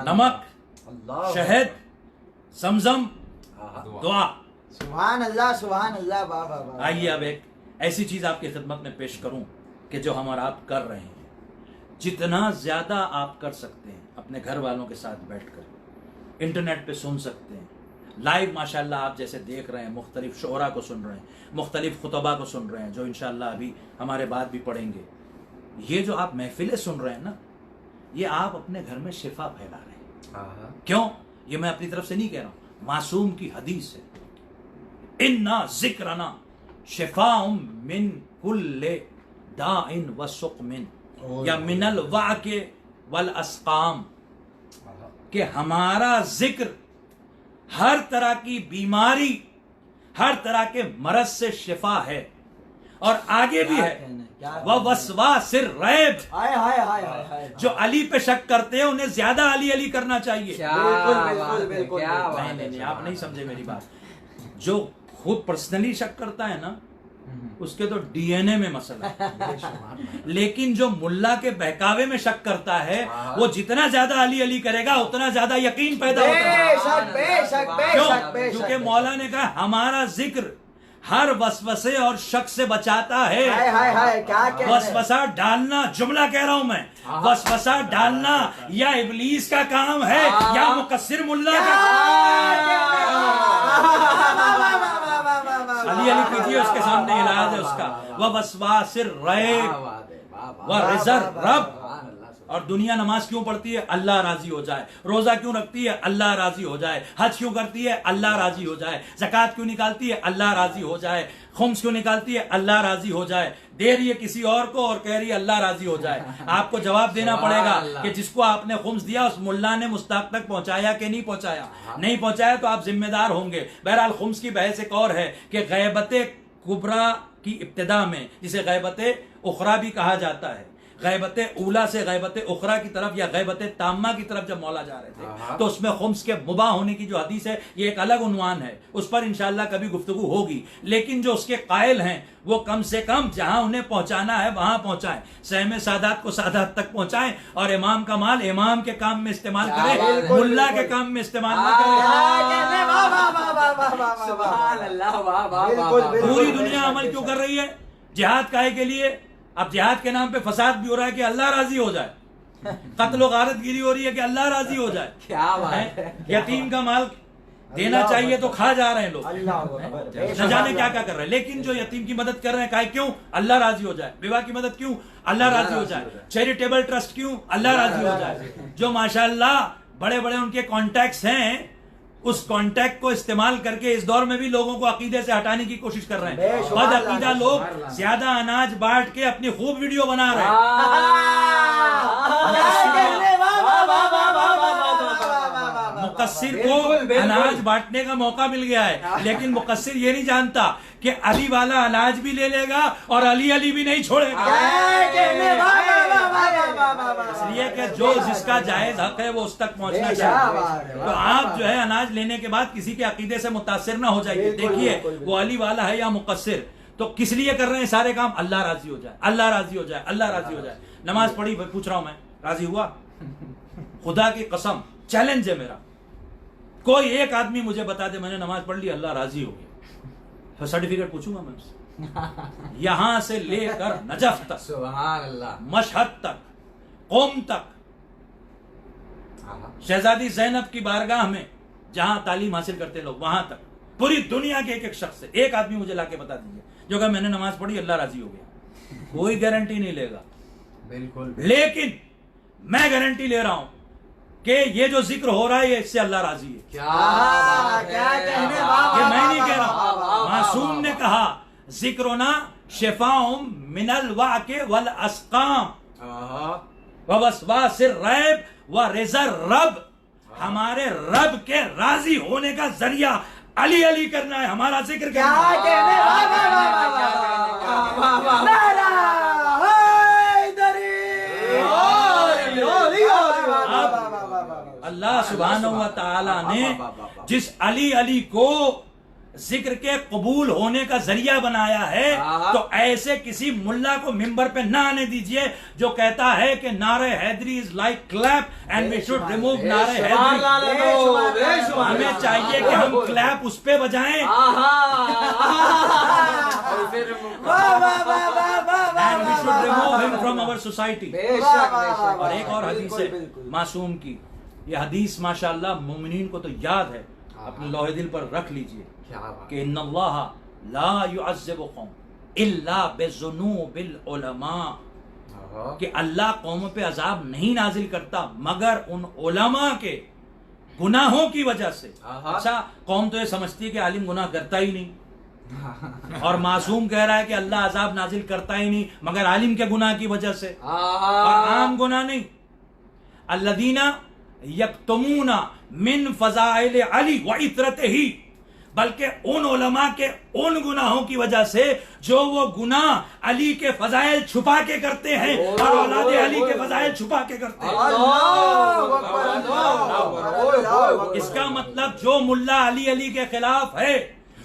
Speaker 3: नमक, शहद, समजम, दुआ।
Speaker 1: सुभान अल्लाह, सुभान अल्लाह, वाह वाह वाह।
Speaker 3: आइए अब एक ऐसी चीज आपकी खिदमत में पेश करूं कि जो हम और आप कर रहे हैं। जितना ज्यादा आप कर सकते हैं अपने घर वालों के साथ बैठकर, इंटरनेट पे सुन सकते हैं लाइव, माशाल्लाह आप जैसे देख रहे हैं, मुख्तलिफ शोरा को सुन रहे हैं, मुख्तलिफ खुतबा को सुन रहे हैं, जो इंशाल्लाह अभी हमारे बाद भी पढ़ेंगे। ये जो आप महफिलें सुन रहे हैं ना, ये आप अपने घर में शिफा फैला रहे हैं। क्यों? ये मैं अपनी तरफ से नहीं कह रहा हूं, मासूम की हदीस है, इन्ना जिक्रना शिफाउम मिन कुल्ले दाइन व सुक़मिन, या मिनल वाक़े वल अस्क़ाम, कि हमारा जिक्र हर तरह की बीमारी, हर तरह के मरज से शिफा है। और आगे भी है, वह वसवासिर रैब, जो अली पे शक करते हैं उन्हें ज्यादा अली अली करना चाहिए।
Speaker 1: बिल्कुल
Speaker 3: नहीं, आप नहीं समझे मेरी बात। जो खुद पर्सनली शक करता है ना, उसके तो डीएनए में मसला है। लेकिन जो मुल्ला के बहकावे में शक करता है, वो जितना ज्यादा अली अली करेगा उतना ज्यादा यकीन पैदा होता है। क्यों? क्योंकि मौला ने कहा हमारा जिक्र हर वसवसे और शक से बचाता है। वसवसा डालना, जुमला कह रहा हूं मैं, वसवसा डालना या इबलीस का काम है या मुकस्सिर मुल्ला का। अली अली कीजिए, उसके सामने इलाज है उसका। वह वसवासिर रैब व रिज़र रब। और दुनिया नमाज क्यों पढ़ती है? अल्लाह राजी हो जाए। रोजा क्यों रखती है? अल्लाह राजी हो जाए। हज क्यों करती है? अल्लाह राजी हो जाए। ज़कात क्यों निकालती है? अल्लाह राजी हो जाए। खुम्स क्यों निकालती है? अल्लाह राजी हो जाए। दे रही है किसी और को और कह रही है अल्लाह राजी हो जाए। आपको जवाब देना पड़ेगा कि जिसको आपने खुम्स दिया उस मुल्ला ने मुस्ताक तक पहुंचाया कि नहीं पहुंचाया। नहीं पहुंचाया तो आप जिम्मेदार होंगे। बहरहाल खुम्स की बहस एक और है कि गैबत कुबरा की इब्तिदा में, जिसे गैबत उखरा भी कहा जाता है, गैबत ऊला से गैबत उखरा की तरफ या गैबत ताम्मा की तरफ जब मौला जा रहे थे, तो उसमें खुम्स के मुबाह होने की जो हदीस है, ये एक अलग उन्वान है, उस पर इंशाअल्लाह कभी गुफ्तगू होगी। लेकिन जो उसके कायल हैं वो कम से कम जहां उन्हें पहुंचाना है वहां पहुंचाएं, सहमे सादात को सादात तक पहुंचाएं, और इमाम का माल इमाम के काम में इस्तेमाल करें, मुल्ला के काम में इस्तेमाल ना करें। पूरी दुनिया अमल क्यों कर रही है? जिहाद काहे के लिए? अब जिहाद के नाम पे फसाद भी हो रहा है कि अल्लाह राजी हो जाए, कत्ल गारतगिरी हो रही है कि अल्लाह राजी हो जाए।
Speaker 2: क्या बात है?
Speaker 3: यतीम का माल देना चाहिए तो खा जा रहे हैं लोग, न जाने क्या क्या कर रहे हैं। लेकिन जो यतीम की मदद कर रहे हैं, काहे क्यों? अल्लाह राजी हो जाए। विवाह की मदद क्यों? अल्लाह राजी हो जाए। चैरिटेबल ट्रस्ट क्यों? अल्लाह राजी हो जाए। जो माशाअल्लाह बड़े बड़े उनके कॉन्टैक्ट्स हैं, उस कॉन्टैक्ट को इस्तेमाल करके इस दौर में भी लोगों को अकीदे से हटाने की कोशिश कर रहे हैं। बद अकीदा लोग ज्यादा अनाज बांट के अपनी खूब वीडियो बना रहे हैं। मुकस्सिर को अनाज बांटने का मौका मिल गया है, लेकिन मुकस्सिर ये नहीं जानता कि अली वाला अनाज भी ले लेगा और अली अली भी नहीं छोड़ेगा। इसलिए कि जो जिसका जायज हक है वो उस तक पहुंचना चाहिए। तो आप जो है अनाज लेने के बाद किसी के अकीदे से मुतासिर ना हो जाइए। देखिए वो अली वाला है या मुकस्सिर, तो किस लिए कर रहे हैं सारे काम? अल्लाह राजी हो जाए, अल्लाह राजी हो जाए, अल्लाह राजी हो जाए। नमाज पढ़ी, पूछ रहा हूं मैं, राजी हुआ? खुदा की कसम, चैलेंज है मेरा, कोई एक आदमी मुझे बता दे मैंने नमाज पढ़ ली, अल्लाह राजी हो गया, तो सर्टिफिकेट पूछूंगा मैं उससे। यहां से लेकर नजफ तक,
Speaker 2: सुभान अल्लाह,
Speaker 3: मशहद तक, कौम तक, शहजादी ज़ैनब की बारगाह में जहां तालीम हासिल करते लोग, वहां तक, पूरी दुनिया के एक एक शख्स से एक आदमी मुझे लाके बता दीजिए जो कहा मैंने नमाज पढ़ी अल्लाह राजी हो गया। कोई गारंटी नहीं लेगा,
Speaker 2: बिल्कुल।
Speaker 3: लेकिन मैं गारंटी ले रहा हूं कि ये जो जिक्र हो रहा है ये इससे अल्लाह राजी है।
Speaker 1: क्या कहने,
Speaker 3: ये मैं नहीं कह रहा हूं, मासूम ने कहा जिक्रोना शिफाउम मिनल वाके वल अस्काम व वसवासिर रैब व रिज़र रब। हमारे रब के राजी होने का जरिया अली अली करना है, हमारा जिक्र
Speaker 1: क्या
Speaker 3: करना
Speaker 1: कहने,
Speaker 3: अल्लाह सुब्हानहू व तआला ने जिस अली अली को जिक्र के कबूल होने का जरिया बनाया है, तो ऐसे किसी मुल्ला को मिंबर पे ना आने दीजिए जो कहता है कि नारे हैदरी is like clap and we should remove नारे हैदरी। हमें चाहिए कि हम क्लैप उस पे बजाएं that we should remove him from our society.
Speaker 2: बेशक
Speaker 3: और एक और हदीस
Speaker 1: बिल्कुल,
Speaker 3: है
Speaker 1: बिल्कुल।
Speaker 3: मासूम की, ये हदीस माशाअल्लाह मोमिनीन को तो याद है, अपने लोहे दिल पर रख लीजिए
Speaker 2: क्या बात
Speaker 3: कि इन्नल्लाह ला युअज़्ज़िबु कौम इल्ला बिज़ुनूबिल उलमा, कि अल्लाह कौमों पे अजाब नहीं नाजिल करता मगर उन उलमा के गुनाहों की वजह से। अच्छा, कौम तो ये समझती है कि आलिम गुनाह करता ही नहीं, और मासूम कह रहा है कि अल्लाह अजाब नाजिल करता ही नहीं मगर आलिम के गुनाह की वजह से, और आम गुनाह नहीं। अल्लदीना यक्तुमूना मिन फज़ाइल अली व इतरतिही, बल्कि उन उलमा के उन गुनाहों की वजह से जो वो गुनाह अली के फजाइल छुपा के करते हैं और औलाद अली के फजाइल छुपा के करते हैं। इसका मतलब जो मुल्ला अली अली के खिलाफ है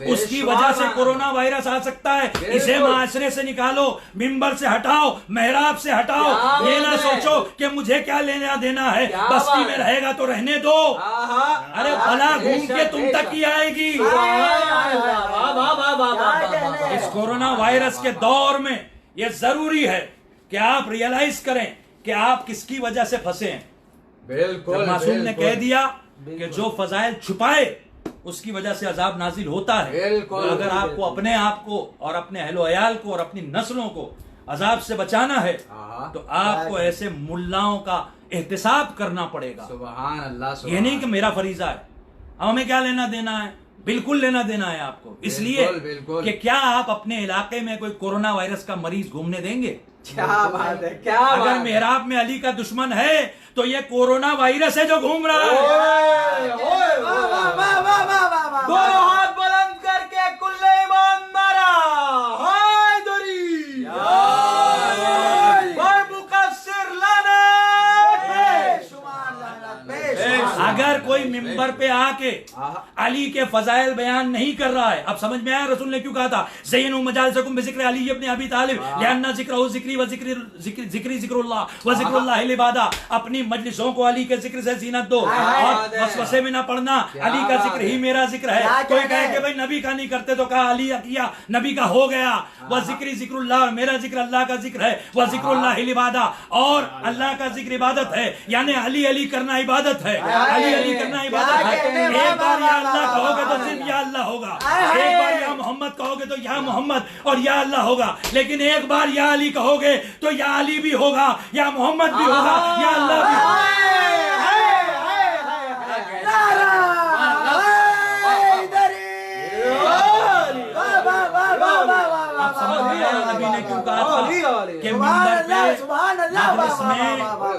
Speaker 3: उसकी वजह से कोरोना वायरस आ सकता है। इसे माशरे से निकालो, मिंबर से हटाओ, मेहराब से हटाओ। ये ना सोचो कि मुझे क्या लेना देना है, बस्ती में रहेगा तो रहने दो। अरे भला घूम के तुम तक ही आएगी। इस कोरोना वायरस के दौर में ये जरूरी है कि आप रियलाइज करें कि आप किसकी वजह से फंसे हैं।
Speaker 2: बिल्कुल,
Speaker 3: मासूम ने कह दिया कि जो फजाइल छुपाए उसकी वजह से अजाब नाजिल होता है।
Speaker 2: बिल्कुल,
Speaker 3: तो अगर आपको अपने आप को और अपने अहलो अयाल को और अपनी नस्लों को अजाब से बचाना है तो आपको ऐसे मुल्लाओं का एहतिसाब करना पड़ेगा।
Speaker 2: सुभान अल्लाह।
Speaker 3: ये नहीं कि मेरा फरीजा है, हमें क्या लेना देना है, बिल्कुल लेना देना है आपको। इसलिए
Speaker 2: बिल्कुल।
Speaker 3: कि क्या आप अपने इलाके में कोई कोरोना वायरस का मरीज घूमने देंगे?
Speaker 2: क्या बात है, क्या
Speaker 3: अगर
Speaker 2: बात है।
Speaker 3: मेहराब में अली का दुश्मन है तो ये कोरोना वायरस है जो घूम रहा है।
Speaker 2: दोनों हाथ बुलंद करके कुल्ले ईमान नारा हैदरी और मुकस्सिर लाना।
Speaker 3: अगर कोई मिंबर पे आके अली के फजाइल बयान नहीं कर रहा है, अब समझ में आया रसूल ने क्यों कहा था ज़य्यनु मजालिसकुम बिज़िक्र अली इब्न अबी तालिब लिअन्ना ज़िक्रहु ज़िक्री व ज़िक्री ज़िक्रुल्लाह व ज़िक्रुल्लाह लिबादा। अपनी मजलिसों को अली के जिक्र से जीनत दो और वसवसे में ना पड़ना, अली का जिक्र ही मेरा जिक्र है। कोई कहे कि भाई नबी का नहीं करते तो कहा अली किया, नबी का हो गया। व ज़िक्री ज़िक्रुल्लाह, मेरा जिक्र अल्लाह का जिक्र है। व ज़िक्रुल्लाह लिबादा, और अल्लाह का जिक्र इबादत है, यानी अली अली करना इबादत है। अली अली करना इबादत है। एक बार या अल्लाह कहोगे तो सिर्फ या अल्लाह होगा, एक बार या मोहम्मद कहोगे तो या मोहम्मद और या अल्लाह होगा, लेकिन एक बार या अली कहोगे तो या अली भी होगा, या मोहम्मद भी होगा, या अल्लाह भी होगा। आप समझ गए नबी ने क्यों कहा था कि मिंबर पे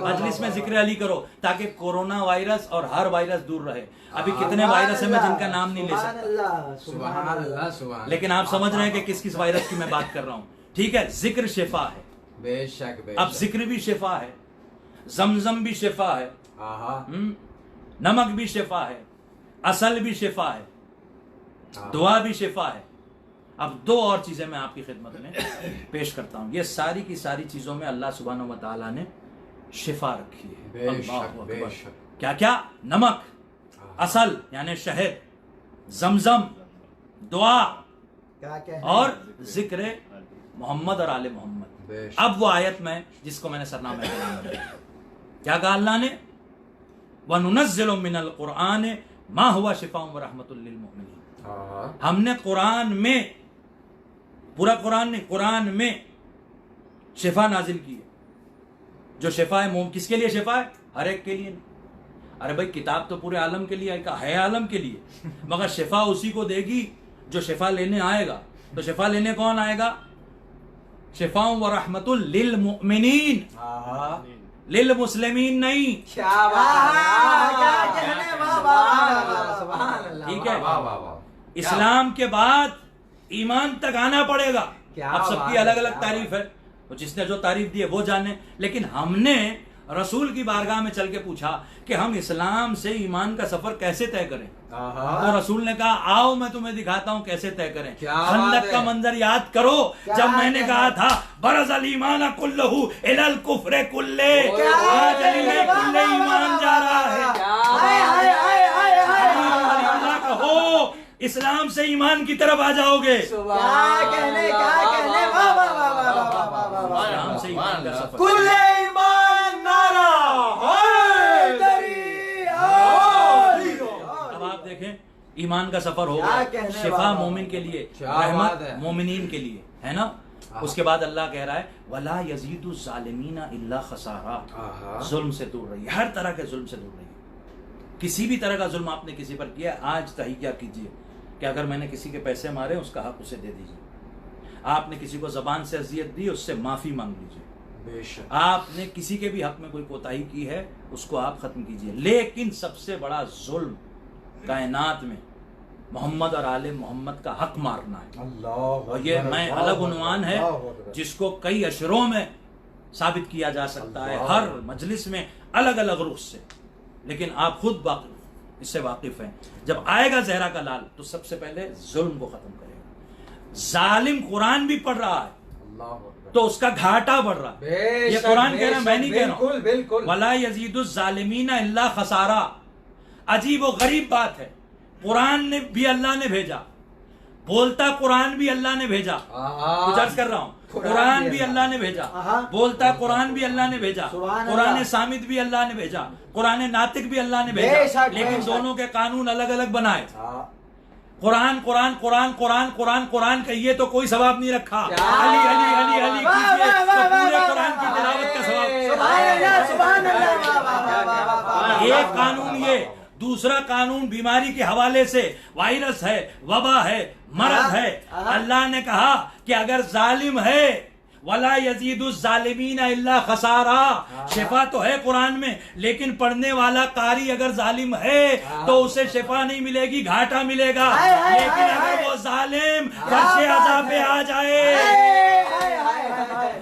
Speaker 3: मजलिस में जिक्र अली करो ताकि कोरोना वायरस और हर वायरस दूर रहे। अभी कितने वायरस है मैं जिनका नाम नहीं ले सकता,
Speaker 2: सुभान अल्लाह, सुभान।
Speaker 3: लेकिन आप समझ रहे हैं कि किस किस वायरस की मैं बात कर रहा हूँ। ठीक है, जिक्र शिफा है,
Speaker 2: बेशक बेशक।
Speaker 3: अब जिक्र भी शिफा है, जमजम भी शिफा है, नमक भी शिफा है, असल भी शिफा है, दुआ भी शिफा है। अब दो और चीजें मैं आपकी खिदमत में पेश करता हूं। ये सारी की सारी चीजों में अल्लाह सुब्हानहू व तआला ने शिफा रखी है। अल्लाहु अकबर। क्या क्या? नमक, असल यानी शहद, जमजम, दुआ और जिक्र मोहम्मद और आले मोहम्मद। अब वो आयत में जिसको मैंने सरनामे क्या कहा अल्लाह ने, वनुनज़्ज़िलु मिनल कुरआन मा हुवा शिफाउन व रहमतुल लिल मुमिनीन। हमने कुरान में, पूरा कुरान नहीं, कुरान में शिफा नाजिल की है। जो शिफा है किसके लिए शिफा है? हर एक के लिए नहीं। अरे भाई किताब तो पूरे आलम के लिए है, आलम के लिए, मगर शिफा उसी को देगी जो शिफा लेने आएगा। तो शिफा लेने कौन आएगा? शिफाउन व रहमतुल लिल मुमिनीन, लिल मुस्लिमीन नहीं। ठीक है, इस्लाम के बाद ईमान तक आना पड़ेगा। अब सबकी अलग अलग तारीफ है, तो जिसने जो तारीफ दी है वो जाने। लेकिन हमने रसूल की बारगाह में चल के पूछा कि हम इस्लाम से ईमान का सफर कैसे तय करें, तो रसूल ने कहा आओ मैं तुम्हें दिखाता हूँ कैसे तय करें। खंदक का मंजर याद करो जब मैंने कहा था बरज़ल ईमान कुल्लहु इलल कुफ्र कुल्ले। आज अली में कुल्ले ईमान जा रहा है। अल्लाह कहो इस्लाम से ईमान की तरफ आ जाओगे।
Speaker 1: क्या कहने
Speaker 3: इस्लाम से ईमान का सफर।
Speaker 1: कुल्ले ईमान नारा हैदरी हैदरी।
Speaker 3: अब आप देखें ईमान का सफर हो
Speaker 1: क्या
Speaker 3: गया,
Speaker 1: कहने
Speaker 3: शिफा
Speaker 1: वाला।
Speaker 3: मोमिन के लिए,
Speaker 2: क्या बात
Speaker 3: रहमत
Speaker 2: है।
Speaker 3: मोमिनीन के लिए, है ना। उसके बाद अल्लाह कह रहा है वला यजीदु ज़ालिमीना इल्ला खसारा, जुल्म से दूर रहिए, हर तरह के जुल्म से दूर रहिए। किसी भी तरह का जुल्म आपने किसी पर किया, आज तहैया कीजिए कि अगर मैंने किसी के पैसे मारे उसका हक उसे दे दीजिए। आपने किसी को जबान से अजियत दी, उससे माफी मांग लीजिए।
Speaker 2: बेशक
Speaker 3: आपने किसी के भी हक में कोई कोताही की है, उसको आप खत्म कीजिए। लेकिन सबसे बड़ा जुल्म कायनात में मोहम्मद और आले मोहम्मद का हक मारना है।
Speaker 2: अल्लाह,
Speaker 3: और ये मैं अलग उन्वान है
Speaker 2: अल्लाह।
Speaker 3: जिसको कई अशरों में साबित किया जा सकता है,
Speaker 2: अल्लाह।
Speaker 3: हर मजलिस में अलग अलग रुख से। लेकिन आप खुद इससे वाकिफ हैं। जब आएगा जहरा का लाल तो सबसे पहले जुल्म को खत्म करेगा। जालिम कुरान भी पढ़ रहा है तो उसका घाटा बढ़ रहा है। ये कुरान कह रहा है, मैं नहीं कह रहा हूं।
Speaker 2: बिल्कुल
Speaker 3: वला यजीदुज़ ज़ालिमीना इल्ला खसारा। अजीब और गरीब बात है, कुरान ने भी अल्लाह ने भेजा, बोलता कुरान भी अल्लाह ने भेजा। कुछ अर्ज कर रहा हूं, कुरान भी अल्लाह ने भेजा, बोलता कुरान भी अल्लाह ने भेजा, कुरान सामिद भी अल्लाह ने भेजा, कुरान नातिक भी अल्लाह ने भेजा। लेकिन दोनों के कानून अलग अलग बनाए। कुरान कुरान कुरान कुरान कुरान कुरान कहिए तो कोई सवाब नहीं रखा। अली अली अली अली कीजिए तो पूरे कुरान की तिलावत का सवाब। एक कानून ये, दूसरा कानून बीमारी के हवाले से, वायरस है, वबा है, मरद है। अल्लाह ने कहा कि अगर जालिम है वला यजीदुज़ ज़ालिमीना इल्ला खसारा। शिफा तो है कुरान में, लेकिन पढ़ने वाला कारी अगर जालिम है तो उसे शिफा नहीं मिलेगी, घाटा मिलेगा। लेकिन अगर वो जालिम फर्शे अज़ाब पे आ जाए,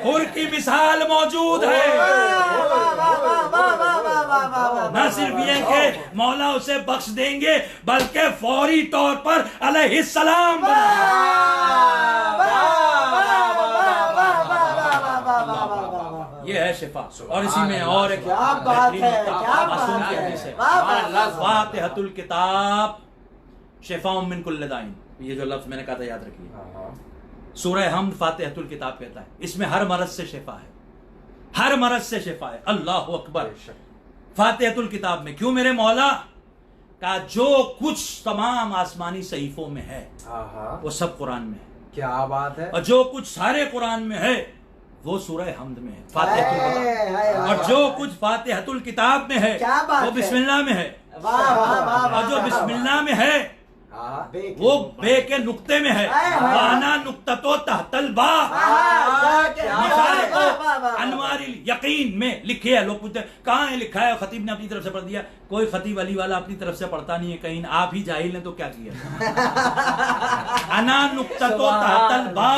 Speaker 3: हुर की मिसाल मौजूद है। न सिर्फ ये कि मौला उसे बख्श देंगे, बल्कि फौरी तौर पर अलैहिस्सलाम ये है शिफा। और इसी में और एक मासूम की हदीस है, फातिहतुल किताब शिफाउम मिन कुल्लि दाइन। ये जो लफ्ज मैंने कहा था याद रखिए। सूरह हमद फातिहतुल किताब कहता है, इसमें हर मरज से शिफा है, हर मरज से शिफा है। अल्लाह अकबर। फातिहतुल किताब में क्यों मेरे मौला का जो कुछ तमाम आसमानी सहीफों में है वो सब कुरान में है।
Speaker 2: क्या बात है।
Speaker 3: और जो कुछ सारे कुरान में है वो सूरह हमद में है, फातिहतुल किताब। और जो कुछ फातिहतुल किताब में है वो बिस्मिल्लाह में है। और जो बिस्मिल्लाह में है वो बे के नुक्ते में है। वाना नुक्ततो तहतल बा। अनवारिल यकीन में लिखे है। लोग पूछते हैं कहाँ है लिखा है, खतीब ने अपनी तरफ से पढ़ दिया। कोई खतीब अली वाला अपनी तरफ से पढ़ता नहीं है कहीं। आप ही जाहिल हैं तो क्या किया। अना नुक्ततो तहतल बा।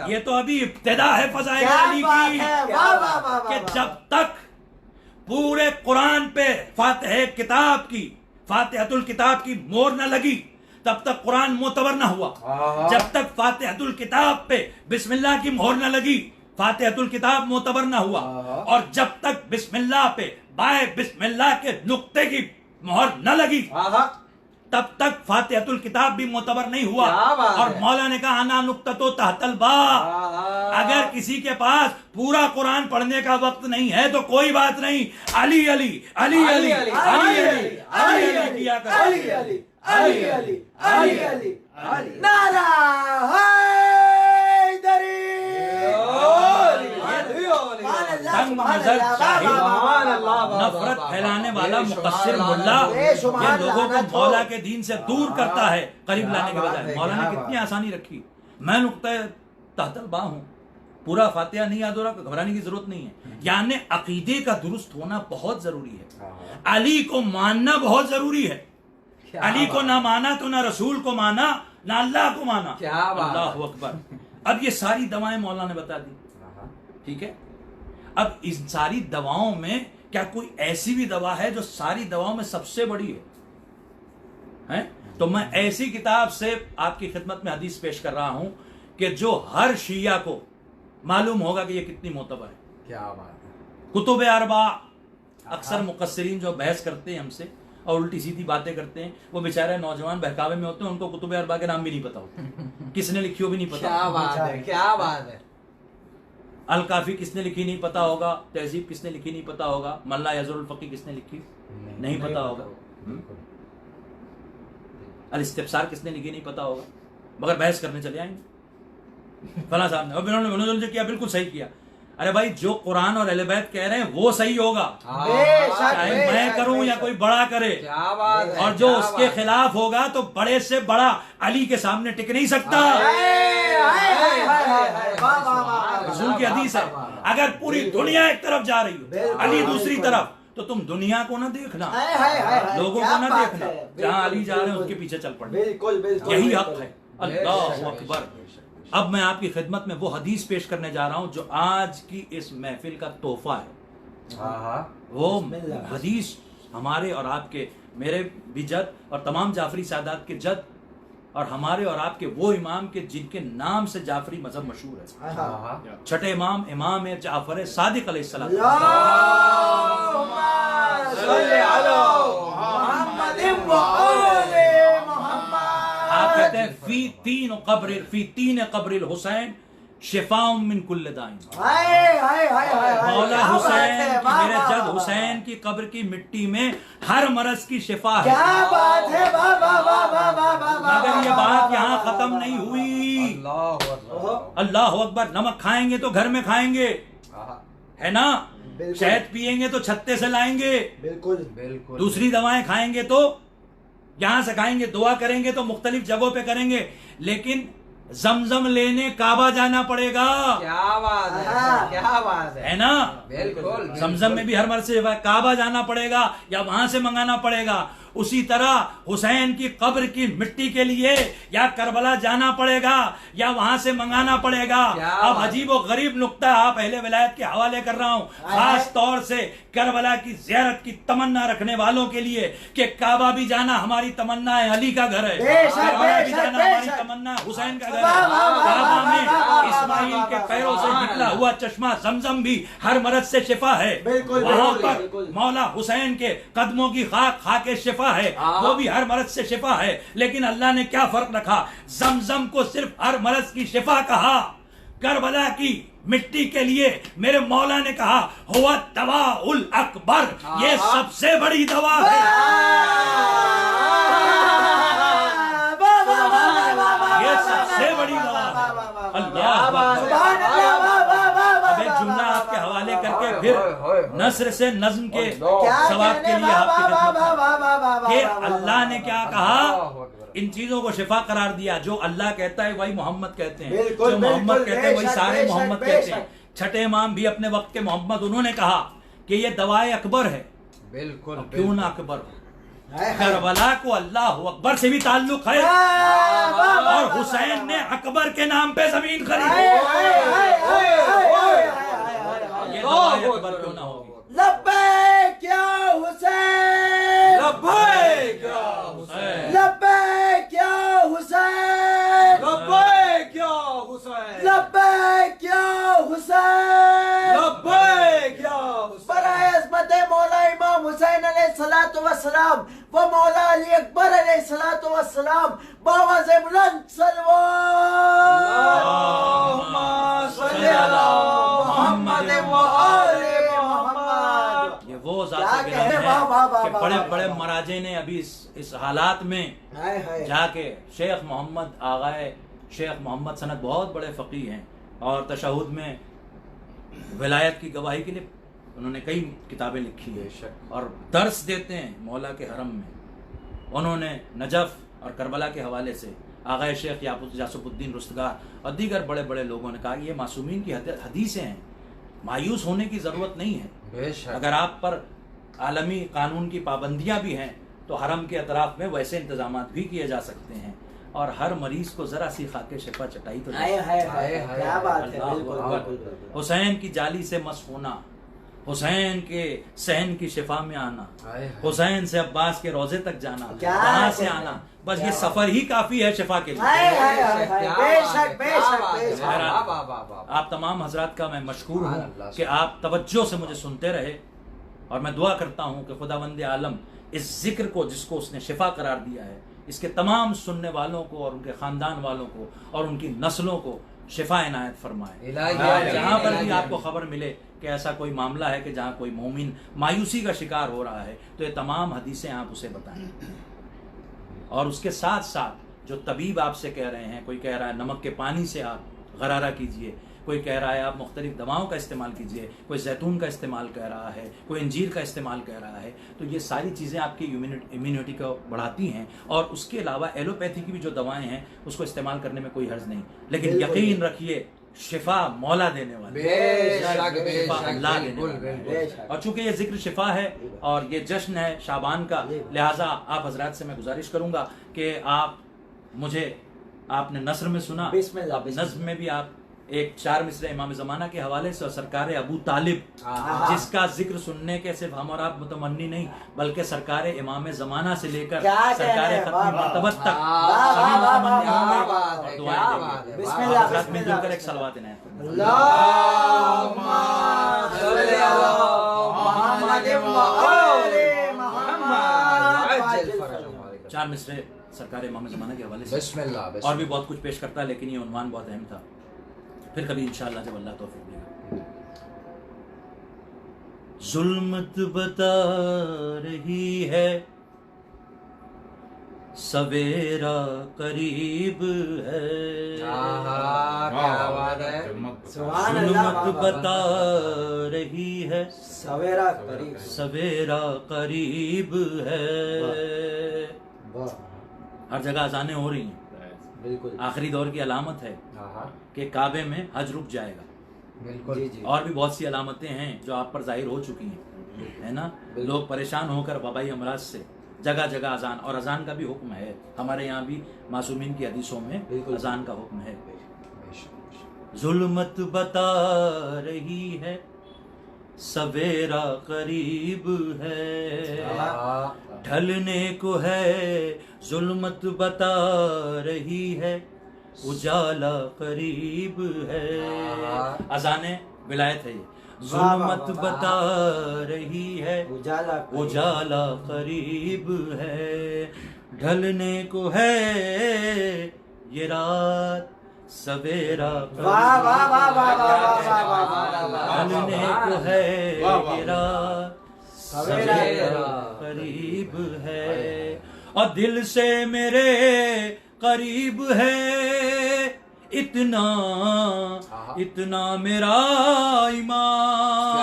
Speaker 3: ये तो अभी इब्तिदा है फज़ाइल अली की कि जब तक पूरे कुरान पे फातिहतुल किताब की मोहर न लगी तब तक कुरान मोतबर न हुआ। जब तक फातिहतुल किताब पे बिस्मिल्लाह की मोहर न लगी फातिहतुल किताब मोतबर न हुआ। और जब तक बिस्मिल्लाह पे बाय बिस्मिल्लाह के नुक्ते की मोहर न लगी तब तक फातिहतुल किताब भी मोतबर नहीं हुआ। और मौला ने कहा अना नुक्ततो तहतल बा। अगर किसी के पास पूरा कुरान पढ़ने का वक्त नहीं है तो कोई बात नहीं, अली अली अली अली अली अली अली किया कर।
Speaker 1: अली अली अली अली अली अली अली नारा हैदरी।
Speaker 3: तंग नजर जाहिल, नफरत फैलाने वाला मुकस्सिर मुल्ला ये लोगों को मौला के दीन से दूर करता है करीब लाने के बजाय। मौला ने कितनी आसानी रखी। मैं नुक्ते तहतल बा हूं, पूरा फातिहा नहीं याद हो रहा, घबराने की जरूरत नहीं है। यानी अकीदे का दुरुस्त होना बहुत जरूरी है। अली को मानना बहुत जरूरी है। अली को ना माना तो ना रसूल को माना ना अल्लाह को माना। अल्लाह अकबर। अब ये सारी दवाएं मौला ने बता दी, ठीक है। अब इन सारी दवाओं में क्या कोई ऐसी भी दवा है जो सारी दवाओं में सबसे बड़ी है? तो मैं ऐसी किताब से आपकी खिदमत में हदीस पेश कर रहा हूं कि जो हर शिया को मालूम होगा कि ये कितनी मोतबर है।
Speaker 2: क्या बात है।
Speaker 3: कुतुब अरबा। अक्सर मुकस्सिरीन जो बहस करते हैं हमसे और उल्टी सीधी बातें करते हैं, वो बेचारे नौजवान बहकावे में होते हैं, उनको कुतुब अरबा के नाम भी नहीं पता होते। किसने लिखी हो भी नहीं पता।
Speaker 2: क्या बात है, क्या बात है।
Speaker 3: अल काफी किसने लिखी नहीं पता होगा, तहजीब किसने लिखी नहीं पता होगा, मल्ला यज़रुल फकी किसने लिखी नहीं पता होगा, अल इस्तिफ्सार किसने लिखी नहीं पता होगा, मगर बहस करने चले आएंगे फला साहब ने उन्होंने जो किया बिल्कुल सही किया। अरे भाई जो कुरान और अहले बैत कह रहे हैं वो सही होगा, चाहे मैं करूं या कोई बड़ा करे।
Speaker 2: क्या बात है,
Speaker 3: और जो
Speaker 2: क्या
Speaker 3: उसके
Speaker 2: बात
Speaker 3: खिलाफ होगा तो बड़े से बड़ा अली के सामने टिक नहीं सकता। रसूल की हदीस है, अगर पूरी दुनिया एक तरफ जा रही हो अली दूसरी तरफ, तो तुम दुनिया को ना देखना, लोगों को ना देखना, जहां अली जा रहे हैं उसके पीछे चल पड़ना।
Speaker 1: बिल्कुल बिल्कुल
Speaker 3: यही हक है। अल्लाह अकबर। अब मैं आपकी खिदमत में वो हदीस पेश करने जा रहा हूं जो आज की इस महफिल का तोहफा है। वो हदीस हमारे और आपके, मेरे भी जद और तमाम जाफरी सादात के जद, और हमारे और आपके वो इमाम के जिनके नाम से जाफरी मजहब मशहूर है, छठे इमाम इमाम जाफर सादिक अलैहिस्सलाम। आप कहते हैं फी तीन कब्रिल हुसैन शिफाउम मिन कुल्ल दाइन। मौला हुसैन की, मेरे जद हुसैन की कब्र की मिट्टी में हर मरज की शिफा है।
Speaker 1: क्या बात है,
Speaker 3: मगर ये बात यहाँ खत्म नहीं हुई। अल्लाह अकबर। नमक खाएंगे तो घर में खाएंगे, है ना, शहद पिएंगे तो छत्ते से लाएंगे,
Speaker 1: बिल्कुल
Speaker 2: बिल्कुल।
Speaker 3: दूसरी दवाएं खाएंगे तो यहां से खाएंगे, दुआ करेंगे तो मुख्तलिफ जगहों पे करेंगे, लेकिन जमजम लेने काबा जाना पड़ेगा।
Speaker 2: क्या बात है, क्या बात
Speaker 3: है ना,
Speaker 2: बिल्कुल।
Speaker 3: जमजम में भी हर मर्द से काबा जाना पड़ेगा या वहां से मंगाना पड़ेगा। उसी तरह हुसैन की कब्र की मिट्टी के लिए या करबला जाना पड़ेगा या वहां से मंगाना पड़ेगा। अब अजीब और गरीब नुक्ता आप अहले विलायत के हवाले कर रहा हूं, खास तौर से करबला की ज़ियारत की तमन्ना रखने वालों के लिए कि काबा भी जाना हमारी तमन्ना है, अली का घर है, करबला भी जाना हमारी तमन्ना हुसैन का घर है, काबा में इस्माइल के पैरों से निकला हुआ चश्मा जमजम भी हर मरद से शिफा है, वहां पर मौला हुसैन के कदमों की खाक खाके शिफा है, वो भी हर मरज से शिफा है। लेकिन अल्लाह ने क्या फर्क रखा, जमजम को सिर्फ हर मरज की शिफा कहा, करबला की मिट्टी के लिए मेरे मौला ने कहा हुआ दवा उल अकबर, ये सबसे बड़ी दवा है, ये सबसे बड़ी दवा है। अल्लाह जुमला आपके हवाले करके फिर नस्र से नज्म के सवाब के लिए आपकी खिदमत कि अल्लाह ने क्या कहा, इन चीजों को शिफा करार दिया। जो अल्लाह कहता है वही मोहम्मद कहते हैं, जो मोहम्मद कहते हैं वही सारे मोहम्मद कहते हैं। छठे इमाम भी अपने वक्त के मोहम्मद, उन्होंने कहा कि ये दवाए अकबर है।
Speaker 2: बिल्कुल,
Speaker 3: क्यों ना अकबर, करबला को अल्लाह अकबर से भी ताल्लुक है, और हुसैन ने अकबर के नाम पे जमीन खरीदी, ये दवाए अकबर क्यों ना होगी।
Speaker 1: लब्बैक या हुसैन,
Speaker 2: लब्बैक या हुसैन,
Speaker 1: लब्बैक या हुसैन,
Speaker 2: लब्बैक या हुसैन,
Speaker 1: लब्बैक या हुसैन,
Speaker 2: लब्बैक या हुसैन।
Speaker 1: बराए अज़मत मौला इमाम हुसैन अलैहिस्सलातु वस्सलाम व मौला अली अकबर अलैहिस्सलातु वस्सलाम बावाज़े बुलंद
Speaker 2: अल्लाहुम्मा सल्ली अला मुहम्मद व आले मुहम्मद।
Speaker 3: ये वो ज़ात कि बड़े बड़े मराजे ने अभी इस हालात में जाके शेख मोहम्मद आगाए शेख मोहम्मद सनद बहुत बड़े फ़कीह हैं, और तशहुद में विलायत की गवाही के लिए उन्होंने कई किताबें लिखी हैं और दर्स देते हैं मौला के हरम में। उन्होंने नजफ़ और करबला के हवाले से आगाए शेख यासूपुद्दीन रुस्तगार और दीगर बड़े बड़े लोगों ने कहा कि ये मासूमीन की हदीसें हैं, मायूस होने की ज़रूरत नहीं है। अगर आप पर आलमी कानून की पाबंदियां भी हैं तो हरम के अतराफ में वैसे इंतजाम भी किए जा सकते हैं, और हर मरीज को जरा सी खाके शिफा चटाई तो
Speaker 1: क्या बात है।
Speaker 3: हुसैन की जाली से मस होना, हुसैन के सहन की शिफा में आना, हुसैन से अब्बास के रोजे तक जाना, वहां से आना, बस ये सफर ही काफी है शिफा के लिए। आप तमाम हजरात का मैं मशकूर हूँ कि आप तवज्जो से मुझे सुनते रहे, और मैं दुआ करता हूँ कि खुदावंद आलम इस जिक्र को जिसको उसने शिफा करार दिया है इसके तमाम सुनने वालों को और उनके ख़ानदान वालों को और उनकी नस्लों को शिफा इनायत फरमाए। जहाँ पर भी आपको खबर मिले कि ऐसा कोई मामला है कि जहाँ कोई मोमिन मायूसी का शिकार हो रहा है, तो ये तमाम हदीसें आप उसे बताएं। और उसके साथ साथ जो तबीब आपसे कह रहे हैं, कोई कह रहा है नमक के पानी से आप गरारा कीजिए, कोई कह रहा है आप मुख्तलिफ दवाओं का इस्तेमाल कीजिए, कोई जैतून का इस्तेमाल कह रहा है, कोई अंजीर का इस्तेमाल कह रहा है, तो ये सारी चीज़ें आपकी इम्यूनिटी को बढ़ाती हैं। और उसके अलावा एलोपैथी की भी जो दवाएं हैं उसको इस्तेमाल करने में कोई हर्ज नहीं, लेकिन यकीन रखिए शिफा मौला देने वाले, शिफा अल्लाह देने वाले। और चूंकि ये जिक्र शिफा है और ये जश्न है शाबान का, लिहाजा आप हजरात से मैं गुजारिश करूंगा कि आप मुझे, आपने नस्र में सुना, नज्म में भी आप एक 4 मिसरे इमाम ज़माना के हवाले से और सरकार अबू तालिब, जिसका जिक्र सुनने के सिर्फ हम और आप मुतमन्नी नहीं बल्कि सरकार इमाम ज़माना से लेकर सरकार खत्मी मर्तबत तक सभी मुतमन्नी होंगे और दुआएं देंगे। बिस्मिल्लाह मिलकर एक सलवात इनायत फरमाएं। चार मिसरे सरकार इमाम ज़माना के हवाले से और भी बहुत कुछ पेश करता है, लेकिन ये उन्वान बहुत अहम था। फिर कभी इंशाअल्लाह जब अल्लाह तौफीक देगा। जुल्मत बता रही है सवेरा करीब है, जुल्मत बता रही है सवेरा करीब है। हर जगह अजानें हो रही हैं, बिल्कुल आखिरी दौर की अलामत है कि काबे में हज रुक जाएगा। बिल्कुल और भी बहुत सी अलामतें हैं जो आप पर जाहिर हो चुकी हैं, है ना। लोग परेशान होकर वबाई अमराज से जगह जगह अजान, और अजान का भी हुक्म है हमारे यहाँ भी मासूमीन की हदीसों में अजान का हुक्म है। जुल्मत बता रही है सवेरा करीब है, ढलने को है जुल्मत बता रही है उजाला करीब है। अजाने विलायत है ये, जुल्मत बता रही है उजाला करीब है, ढलने को है ये रात सवेरा ढलने को है ये रात सवेरा करीब है। और दिल से मेरे करीब है इतना इतना मेरा ईमान।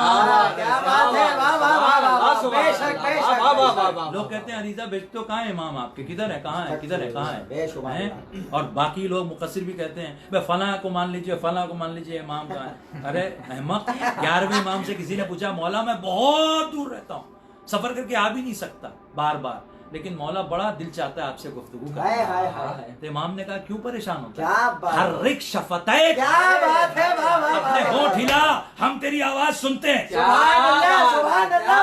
Speaker 3: लोग कहते हैं अरीजा बेच तो कहाँ है इमाम आपके, किधर है, कहाँ है, किधर है, कहाँ है? और बाकी लोग मुकस्सिर भी कहते हैं भाई फला को मान लीजिए, फला को मान लीजिए, इमाम कहाँ है। अरे अहमक, 11वें इमाम से किसी ने पूछा मौला मैं बहुत दूर रहता हूँ, सफर करके आ भी नहीं सकता बार बार, लेकिन मौला बड़ा दिल चाहता है आपसे गुफ्तगू करना। तो इमाम ने कहा क्यों परेशान होता है, हर्रिक शफतै, अपने होंठ हिला, हम तेरी आवाज सुनते हैं।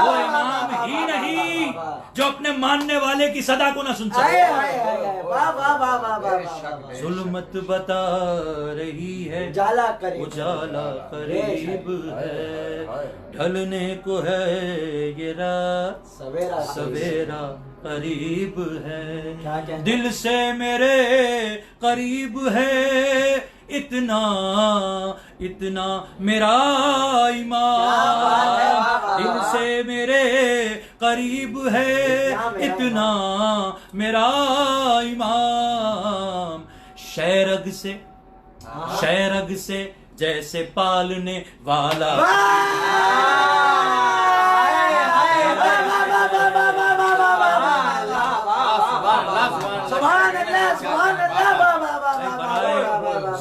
Speaker 3: वो इमाम ही नहीं जो अपने मानने वाले की सदा को ना सुन सके। जुल्मत बता रही है उजाला करीब है, ढलने को है ये रात सवेरा करीब है। दिल से मेरे करीब है इतना इतना मेरा ईमान, दिल से मेरे करीब है इतना मेरा ईमान। शैरग से जैसे पालने वाला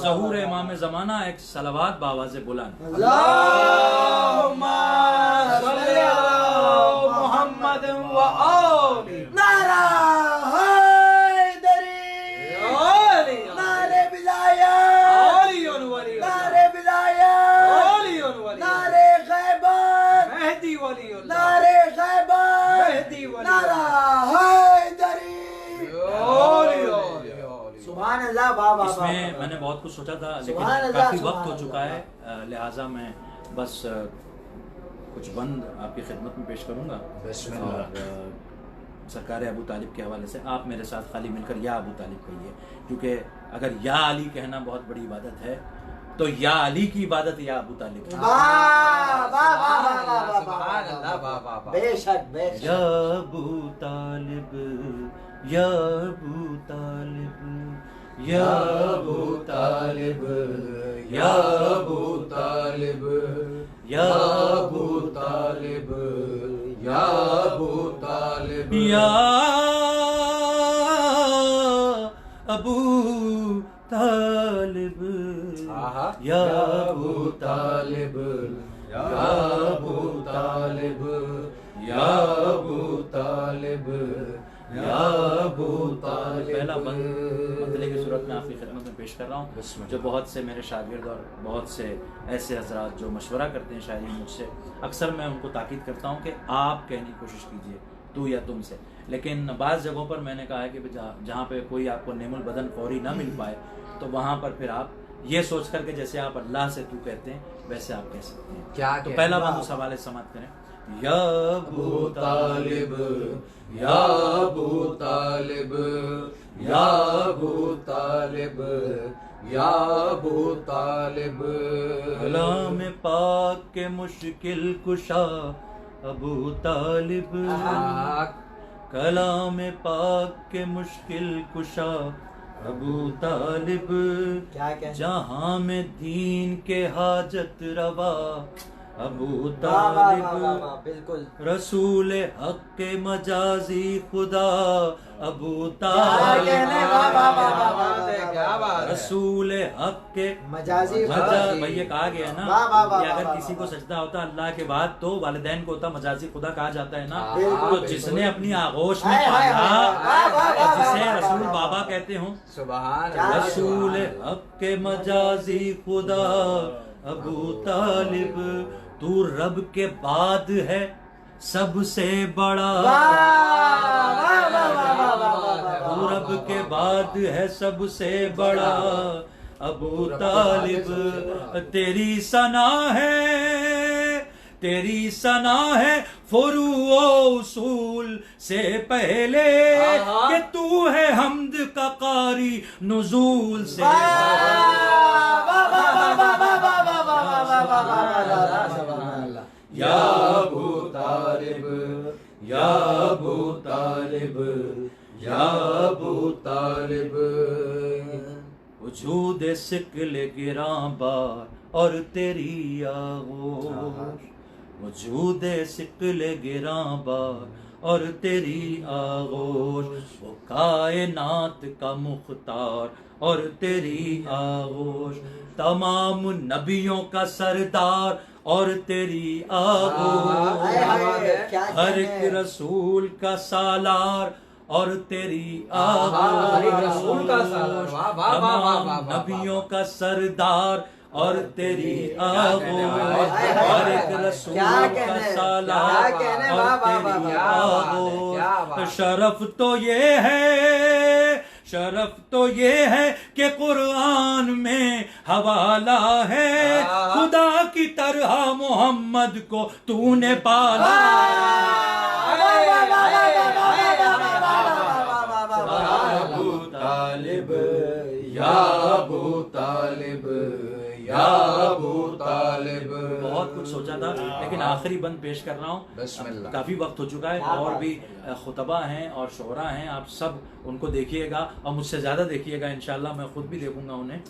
Speaker 3: ज़हूर इमाम ज़माना एक सलावत बावाज़ बुलंद।
Speaker 1: मोहम्मद व आली नारा हैदरी नारे विलायत नारे विलायत नारे गैबत मेहदी वली नारे गैबत मेहदी वली नारा हैदरी।
Speaker 3: इसमें मैंने बहुत कुछ सोचा था लेकिन काफी वक्त हो चुका है, लिहाजा मैं बस कुछ बंद आपकी खिदमत में पेश करूंगा। और सरकार अबू तालिब के हवाले से आप मेरे साथ खाली मिलकर या अबू तालिब कहिए, क्योंकि अगर या अली कहना बहुत बड़ी इबादत है तो या अली की इबादत या अबू तालिब की।
Speaker 1: वाह वाह वाह वाह वाह
Speaker 2: सुभान अल्लाह, वाह वाह वाह।
Speaker 1: बेशक बेशक।
Speaker 3: या अबू तालिब या अबू तालिब या अबू तालिब
Speaker 2: या अबू तालिब
Speaker 3: या
Speaker 2: अबू तालिब या अबू तालिब
Speaker 3: या अबू तालिब
Speaker 2: आहा।
Speaker 3: या अबू
Speaker 2: तालिब या अबू तालिब या अबू तालिब या अबू तालिब।
Speaker 3: पहला मंतले की सूरत में आपकी खिदमत में पेश कर रहा हूँ, जो बहुत से मेरे शागिर्द और बहुत से ऐसे हजरात जो मशवरा करते हैं शायरी मुझसे, अक्सर मैं उनको ताकीद करता हूँ कि आप कहने की कोशिश कीजिए तू या तुमसे। लेकिन बाज़ जगहों पर मैंने कहा है कि जहाँ पे कोई आपको नेमुल बदन फौरी ना मिल पाए तो वहाँ पर फिर आप ये सोच कर के जैसे आप अल्लाह से तू कहते हैं वैसे आप कह सकते हैं।
Speaker 2: क्या
Speaker 3: तो पहला बंद उस हवाले से समाप्त करें। या
Speaker 2: अबू तालिब या अबू तालिब या अबू तालिब या अबू तालिब।
Speaker 3: कलाम पाक के मुश्किल कुशा अबू तालिब, कलाम पाक के मुश्किल कुशा अबू तालिब,
Speaker 1: क्या कहना?
Speaker 3: जहाँ में दीन के हाजत रवा अबू
Speaker 1: वाह वाह वाह वाह वाह,
Speaker 3: तालिब,
Speaker 1: बिल्कुल।
Speaker 3: रसूल हक के मजाजी खुदा अबू
Speaker 1: क्या कहने? वाह वाह वाह वाह वाह
Speaker 2: बात है, क्या बात है।
Speaker 3: रसूल हक के
Speaker 1: मजाजी
Speaker 3: भैया कहा गया है ना
Speaker 1: वाह वाह वाह
Speaker 3: कि अगर
Speaker 1: वाह
Speaker 3: किसी
Speaker 1: वाह
Speaker 3: को सजदा होता अल्लाह के बाद तो वालिदैन को होता मजाजी खुदा कहा जाता है ना।
Speaker 1: बिल्कुल,
Speaker 3: तो जिसने अपनी आगोश में
Speaker 1: हाय, हाय,
Speaker 3: पाला
Speaker 1: हाय, वाह, वाह, वाह,
Speaker 3: जिसे
Speaker 1: वाह,
Speaker 3: रसूल
Speaker 1: वाह,
Speaker 3: बाबा कहते हो,
Speaker 2: सुभान
Speaker 1: क्या
Speaker 2: अल्लाह,
Speaker 3: रसूल
Speaker 2: सुभान
Speaker 3: हक के मजाजी खुदा अबू तालिब, तू रब के बाद है सबसे बड़ा,
Speaker 1: वाह वाह वाह वाह वाह वाह वाह
Speaker 3: तू रब के बाद है सबसे बड़ा अबू तालिब, तेरी सना है तेरी सना है फुरूओ उसूल से पहले कि तू है हमद का कारी नुजूल से।
Speaker 2: या अबू तालिब या अबू तालिब या अबू तालिब।
Speaker 3: वजूद सिकल गिरां बार और तेरी आगोश, वजूद सिकल गिरां बार और तेरी आगोश, वो कायनात का मुख्तार और तेरी आगोश, तमाम नबियों का सरदार और तेरी आगोश, हर एक रसूल का सालार और तेरी
Speaker 2: हर एक रसूल का सालार, वाह, वाह, वाह, वाह, वाह, वाह,
Speaker 3: नबियों का सरदार और तेरी आगोश, हर एक रसूल का सालार और तेरी आगोश। शरफ तो ये है शरफ तो ये है कि कुरान में हवाला है, खुदा की तरह मोहम्मद को तूने पाला।
Speaker 2: अबू तालिब या अबू तालिब या अबू तालिब।
Speaker 3: बहुत कुछ सोचा था लेकिन आखिरी बंद पेश कर रहा हूँ,
Speaker 2: बिस्मिल्लाह।
Speaker 3: काफी वक्त हो चुका है और भी खुतबा हैं और शोरा हैं, आप सब उनको देखिएगा और मुझसे ज्यादा देखिएगा इंशाल्लाह, मैं खुद भी देखूंगा उन्हें।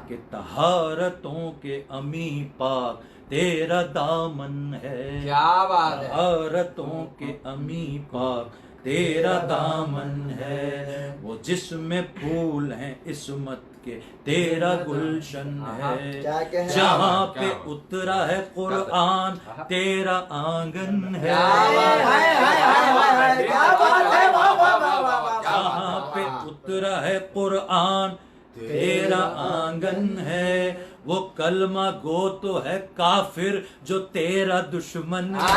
Speaker 3: कि तहारतों के अमी पाक तेरा दामन है,
Speaker 2: क्या बात है।
Speaker 3: तहारतों के अमी पाक तेरा दामन है, वो जिसमें फूल हैं इस्मत के तेरा गुलशन है, जहाँ पे उतरा है कुरान तेरा आंगन है, जहाँ पे उतरा है कुरान तेरा आंगन है, वो कलमा गो तो है काफिर जो तेरा दुश्मन है।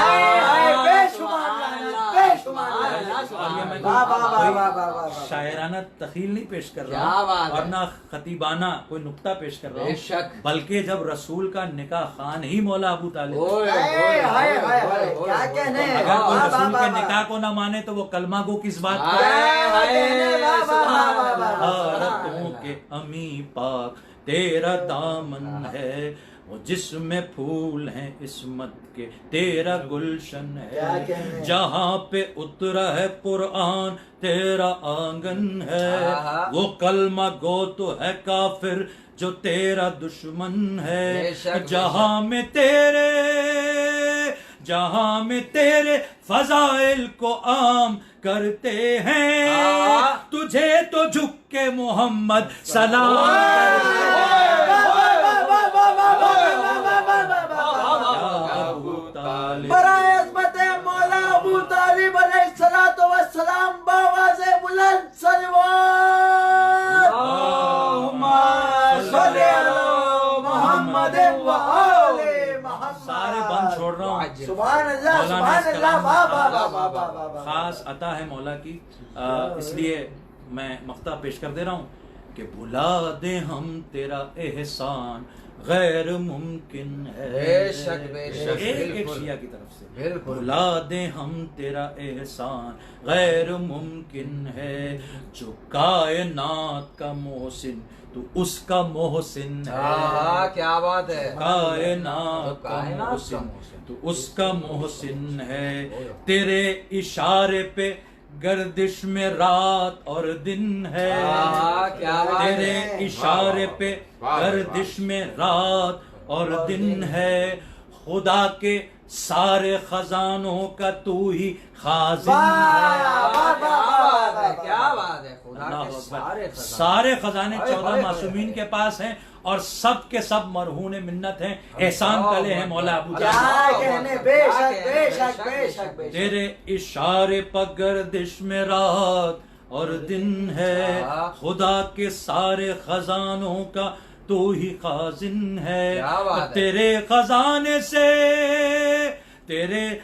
Speaker 3: और ये मैं
Speaker 1: वाह, वाह, वाह, वाह, वाह, वाह, वाह।
Speaker 3: कोई शायराना तखील नहीं पेश कर रहा
Speaker 2: क्या बात
Speaker 3: हूँ और
Speaker 2: है।
Speaker 3: ना खतीबाना कोई नुक्ता पेश कर रहा
Speaker 2: बेशक।
Speaker 3: हूँ, बल्कि जब रसूल का निकाह खान ही मौला अबू तालिब,
Speaker 2: ओए,
Speaker 1: हाय, हाय, हाय, हाय,
Speaker 2: ओए,
Speaker 1: क्या
Speaker 2: ओए,
Speaker 1: कहने हैं।
Speaker 3: अगर कोई
Speaker 1: वाह,
Speaker 3: रसूल
Speaker 1: वाह,
Speaker 3: के
Speaker 1: वाह,
Speaker 3: निकाह को ना माने तो वो कलमा को किस बात का
Speaker 1: क्या कहने, वाह, वाह, वाह, वाह, वाह, वाह।
Speaker 3: भारतों के अमी पाक तेरा दामन है, वो जिसमें फूल हैं इस्मत के तेरा गुलशन
Speaker 1: क्या
Speaker 3: है,
Speaker 1: कहने।
Speaker 3: जहाँ पे उतरा है कुरान तेरा आंगन है,
Speaker 2: आहा।
Speaker 3: वो कलमा गो तो है काफिर जो तेरा दुश्मन है,
Speaker 2: बेशक,
Speaker 3: जहाँ में तेरे फजाइल को आम करते हैं, तुझे तो झुक के मोहम्मद सलाम करते हैं। अबू तालिब
Speaker 1: बराए अज़मत मौला अबू तालिब अलैहिस्सलातु वस्सलाम बावाज़े बुलंद सलवात अल्लाहुम्मा सल्ली अला मुहम्मद व आले मुहम्मद।
Speaker 3: सारे बंद छोड़ रहा हूँ।
Speaker 1: सुभान अल्लाह,
Speaker 3: मौलाना
Speaker 1: सुभान
Speaker 3: इस
Speaker 1: अल्लाह,
Speaker 3: कलाम
Speaker 1: वाह,
Speaker 3: का
Speaker 1: वाह, वाह, वाह, वाह, वाह, वाह।
Speaker 3: खास अता है मौला की, इसलिए मैं मख्ता पेश कर दे रहा हूँ कि भुला दे हम तेरा एहसान गैर मुमकिन है।
Speaker 2: बेशक, बेशक,
Speaker 3: एक
Speaker 2: बिल्कुल।
Speaker 3: शिया की तरफ से
Speaker 2: बिल्कुल।
Speaker 3: भुला दे हम तेरा एहसान गैर मुमकिन है, जो कायनात का मोहसिन तू उसका मोहसिन है।
Speaker 2: क्या बात है।
Speaker 3: कायनात का मोहसिन तू उसका मोहसिन है, तेरे इशारे पे गर्दिश में रात और दिन है,
Speaker 2: क्या बात है।
Speaker 3: तेरे इशारे पे गर्दिश में रात और दिन है, खुदा के सारे खजानों का तू ही खाजिन है।
Speaker 2: क्या बात है। खुदा
Speaker 3: अल्लाह
Speaker 2: के
Speaker 3: अकबर।
Speaker 2: सारे
Speaker 3: सारे खजाने
Speaker 2: हाय,
Speaker 3: 14
Speaker 2: हाय,
Speaker 3: मासूमीन
Speaker 2: हाय।
Speaker 3: के पास हैं और सब के सब मरहून मिन्नत हैं, एहसान तले हैं मौला अबू
Speaker 1: क्या
Speaker 3: तालिब।
Speaker 1: कहने, बेशक, बेशक, बेशक, बेशक।
Speaker 3: तेरे इशारे पर गर्दिश में रात और दिन है, खुदा के सारे खजानों का तू ही खाजिन है,
Speaker 2: क्या बात है।
Speaker 3: तेरे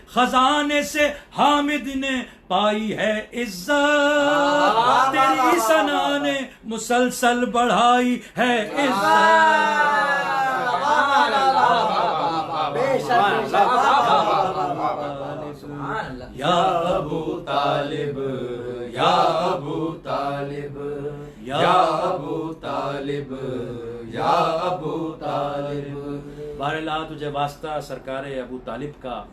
Speaker 3: खजाने से हामिद ने पाई है इज्जत, तेरी सना ने मुसलसल बढ़ाई है इज्जत। या अबू तालिब, या अबू तालिब, या अबू तालिब, या अबू तालिब। बारला तुझे वास्ता सरकार अबू तालिब का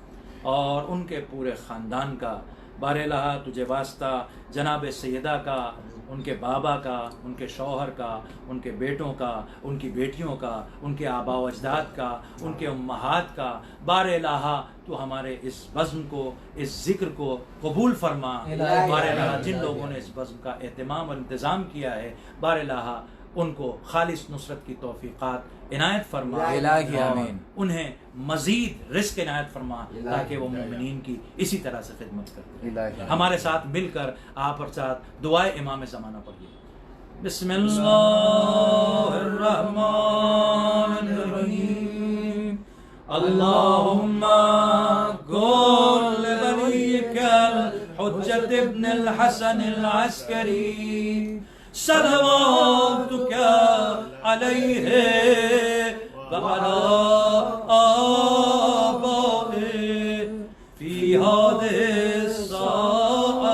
Speaker 3: और उनके पूरे ख़ानदान का, बारला तुझे वास्ता जनाब सैयदा का, उनके बाबा का, उनके शौहर का, उनके बेटों का, उनकी बेटियों का, उनके आबा व अजदाद का, उनके उम्महात का। बारला तो हमारे इस बज़्म को, इस ज़िक्र को कबूल फरमा। बारला जिन लोगों ने इस बज़्म का एहतमाम और इंतज़ाम किया है, बारला उनको खालिस नुसरत की तौफ़ीक़ात इनायत फरमा,
Speaker 2: आमीन।
Speaker 3: उन्हें मज़ीद रिज़्क़ इनायत फरमा, ताकि वो मोमिनीन की इसी तरह से खिदमत करते हैं। हमारे साथ मिलकर आप और साथ दुआए इमाम ज़माना पढ़िए। बिस्मिल्लाहिर्रहमानिर्रहीम। अल्लाहुम्मा कुल वलियकल हुज्जत इब्नुल हसनिल अस्करी सलवातुका अलैहि व अला आबाइहि फी हादिहि साअ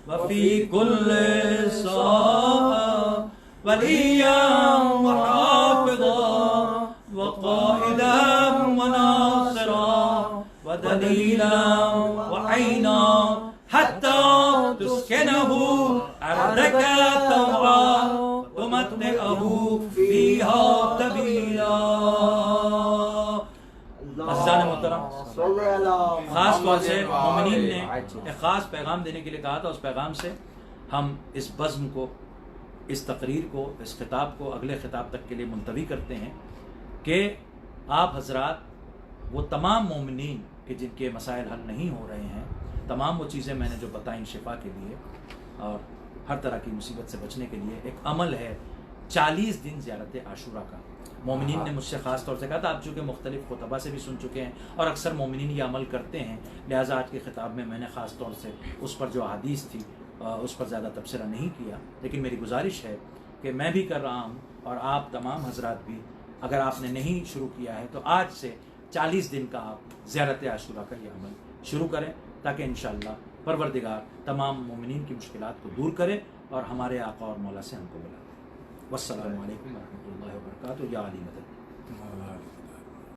Speaker 3: व फी कुल्लि साअ वलिय्यन व हाफ़िज़न व क़ाइदन व नासिरन व दलीलन व ऐना हत्ता तुस्किनहु अर्दक तौआ तुमत्तिअहु फीहा तबीला। अज़ीज़ान मोहतरम, खास तौर से मोमिनीन ने एक ख़ास पैगाम देने के लिए कहा था। उस पैगाम से हम इस बज़्म को, इस तकरीर को, इस खिताब को अगले खिताब तक के लिए मुलतवी करते हैं कि आप हजरात वो तमाम मोमिनीन के जिनके मसाइल हल नहीं हो रहे हैं, तमाम वो चीज़ें मैंने जो बताई शिफा के लिए और हर तरह की मुसीबत से बचने के लिए, एक अमल है 40 दिन ज़ियारत आशूरा का। मोमिनीन ने मुझसे ख़ास तौर से कहा था, आप चूँकि मुख्तलिफ खुतबा से भी सुन चुके हैं और अक्सर मोमिनीन ये अमल करते हैं, लिहाजा आज के ख़िताब में मैंने ख़ास तौर से उस पर जो हदीस थी उस पर ज़्यादा तबसरा नहीं किया। लेकिन मेरी गुजारिश है कि मैं भी कर रहा हूँ और आप तमाम हजरात भी, अगर आपने नहीं शुरू किया है तो आज से 40 दिन का आप ज़ियारत आशूरा का ये अमल शुरू करें, ताकि इंशाअल्लाह परवरदिगार तमाम मोमिनीन की मुश्किलात को दूर करे और हमारे आका और मौला से हमको बुला दे। वस्सलामु अलैकुम व रहमतुल्लाहि व बरकातुहू। या अली मदद।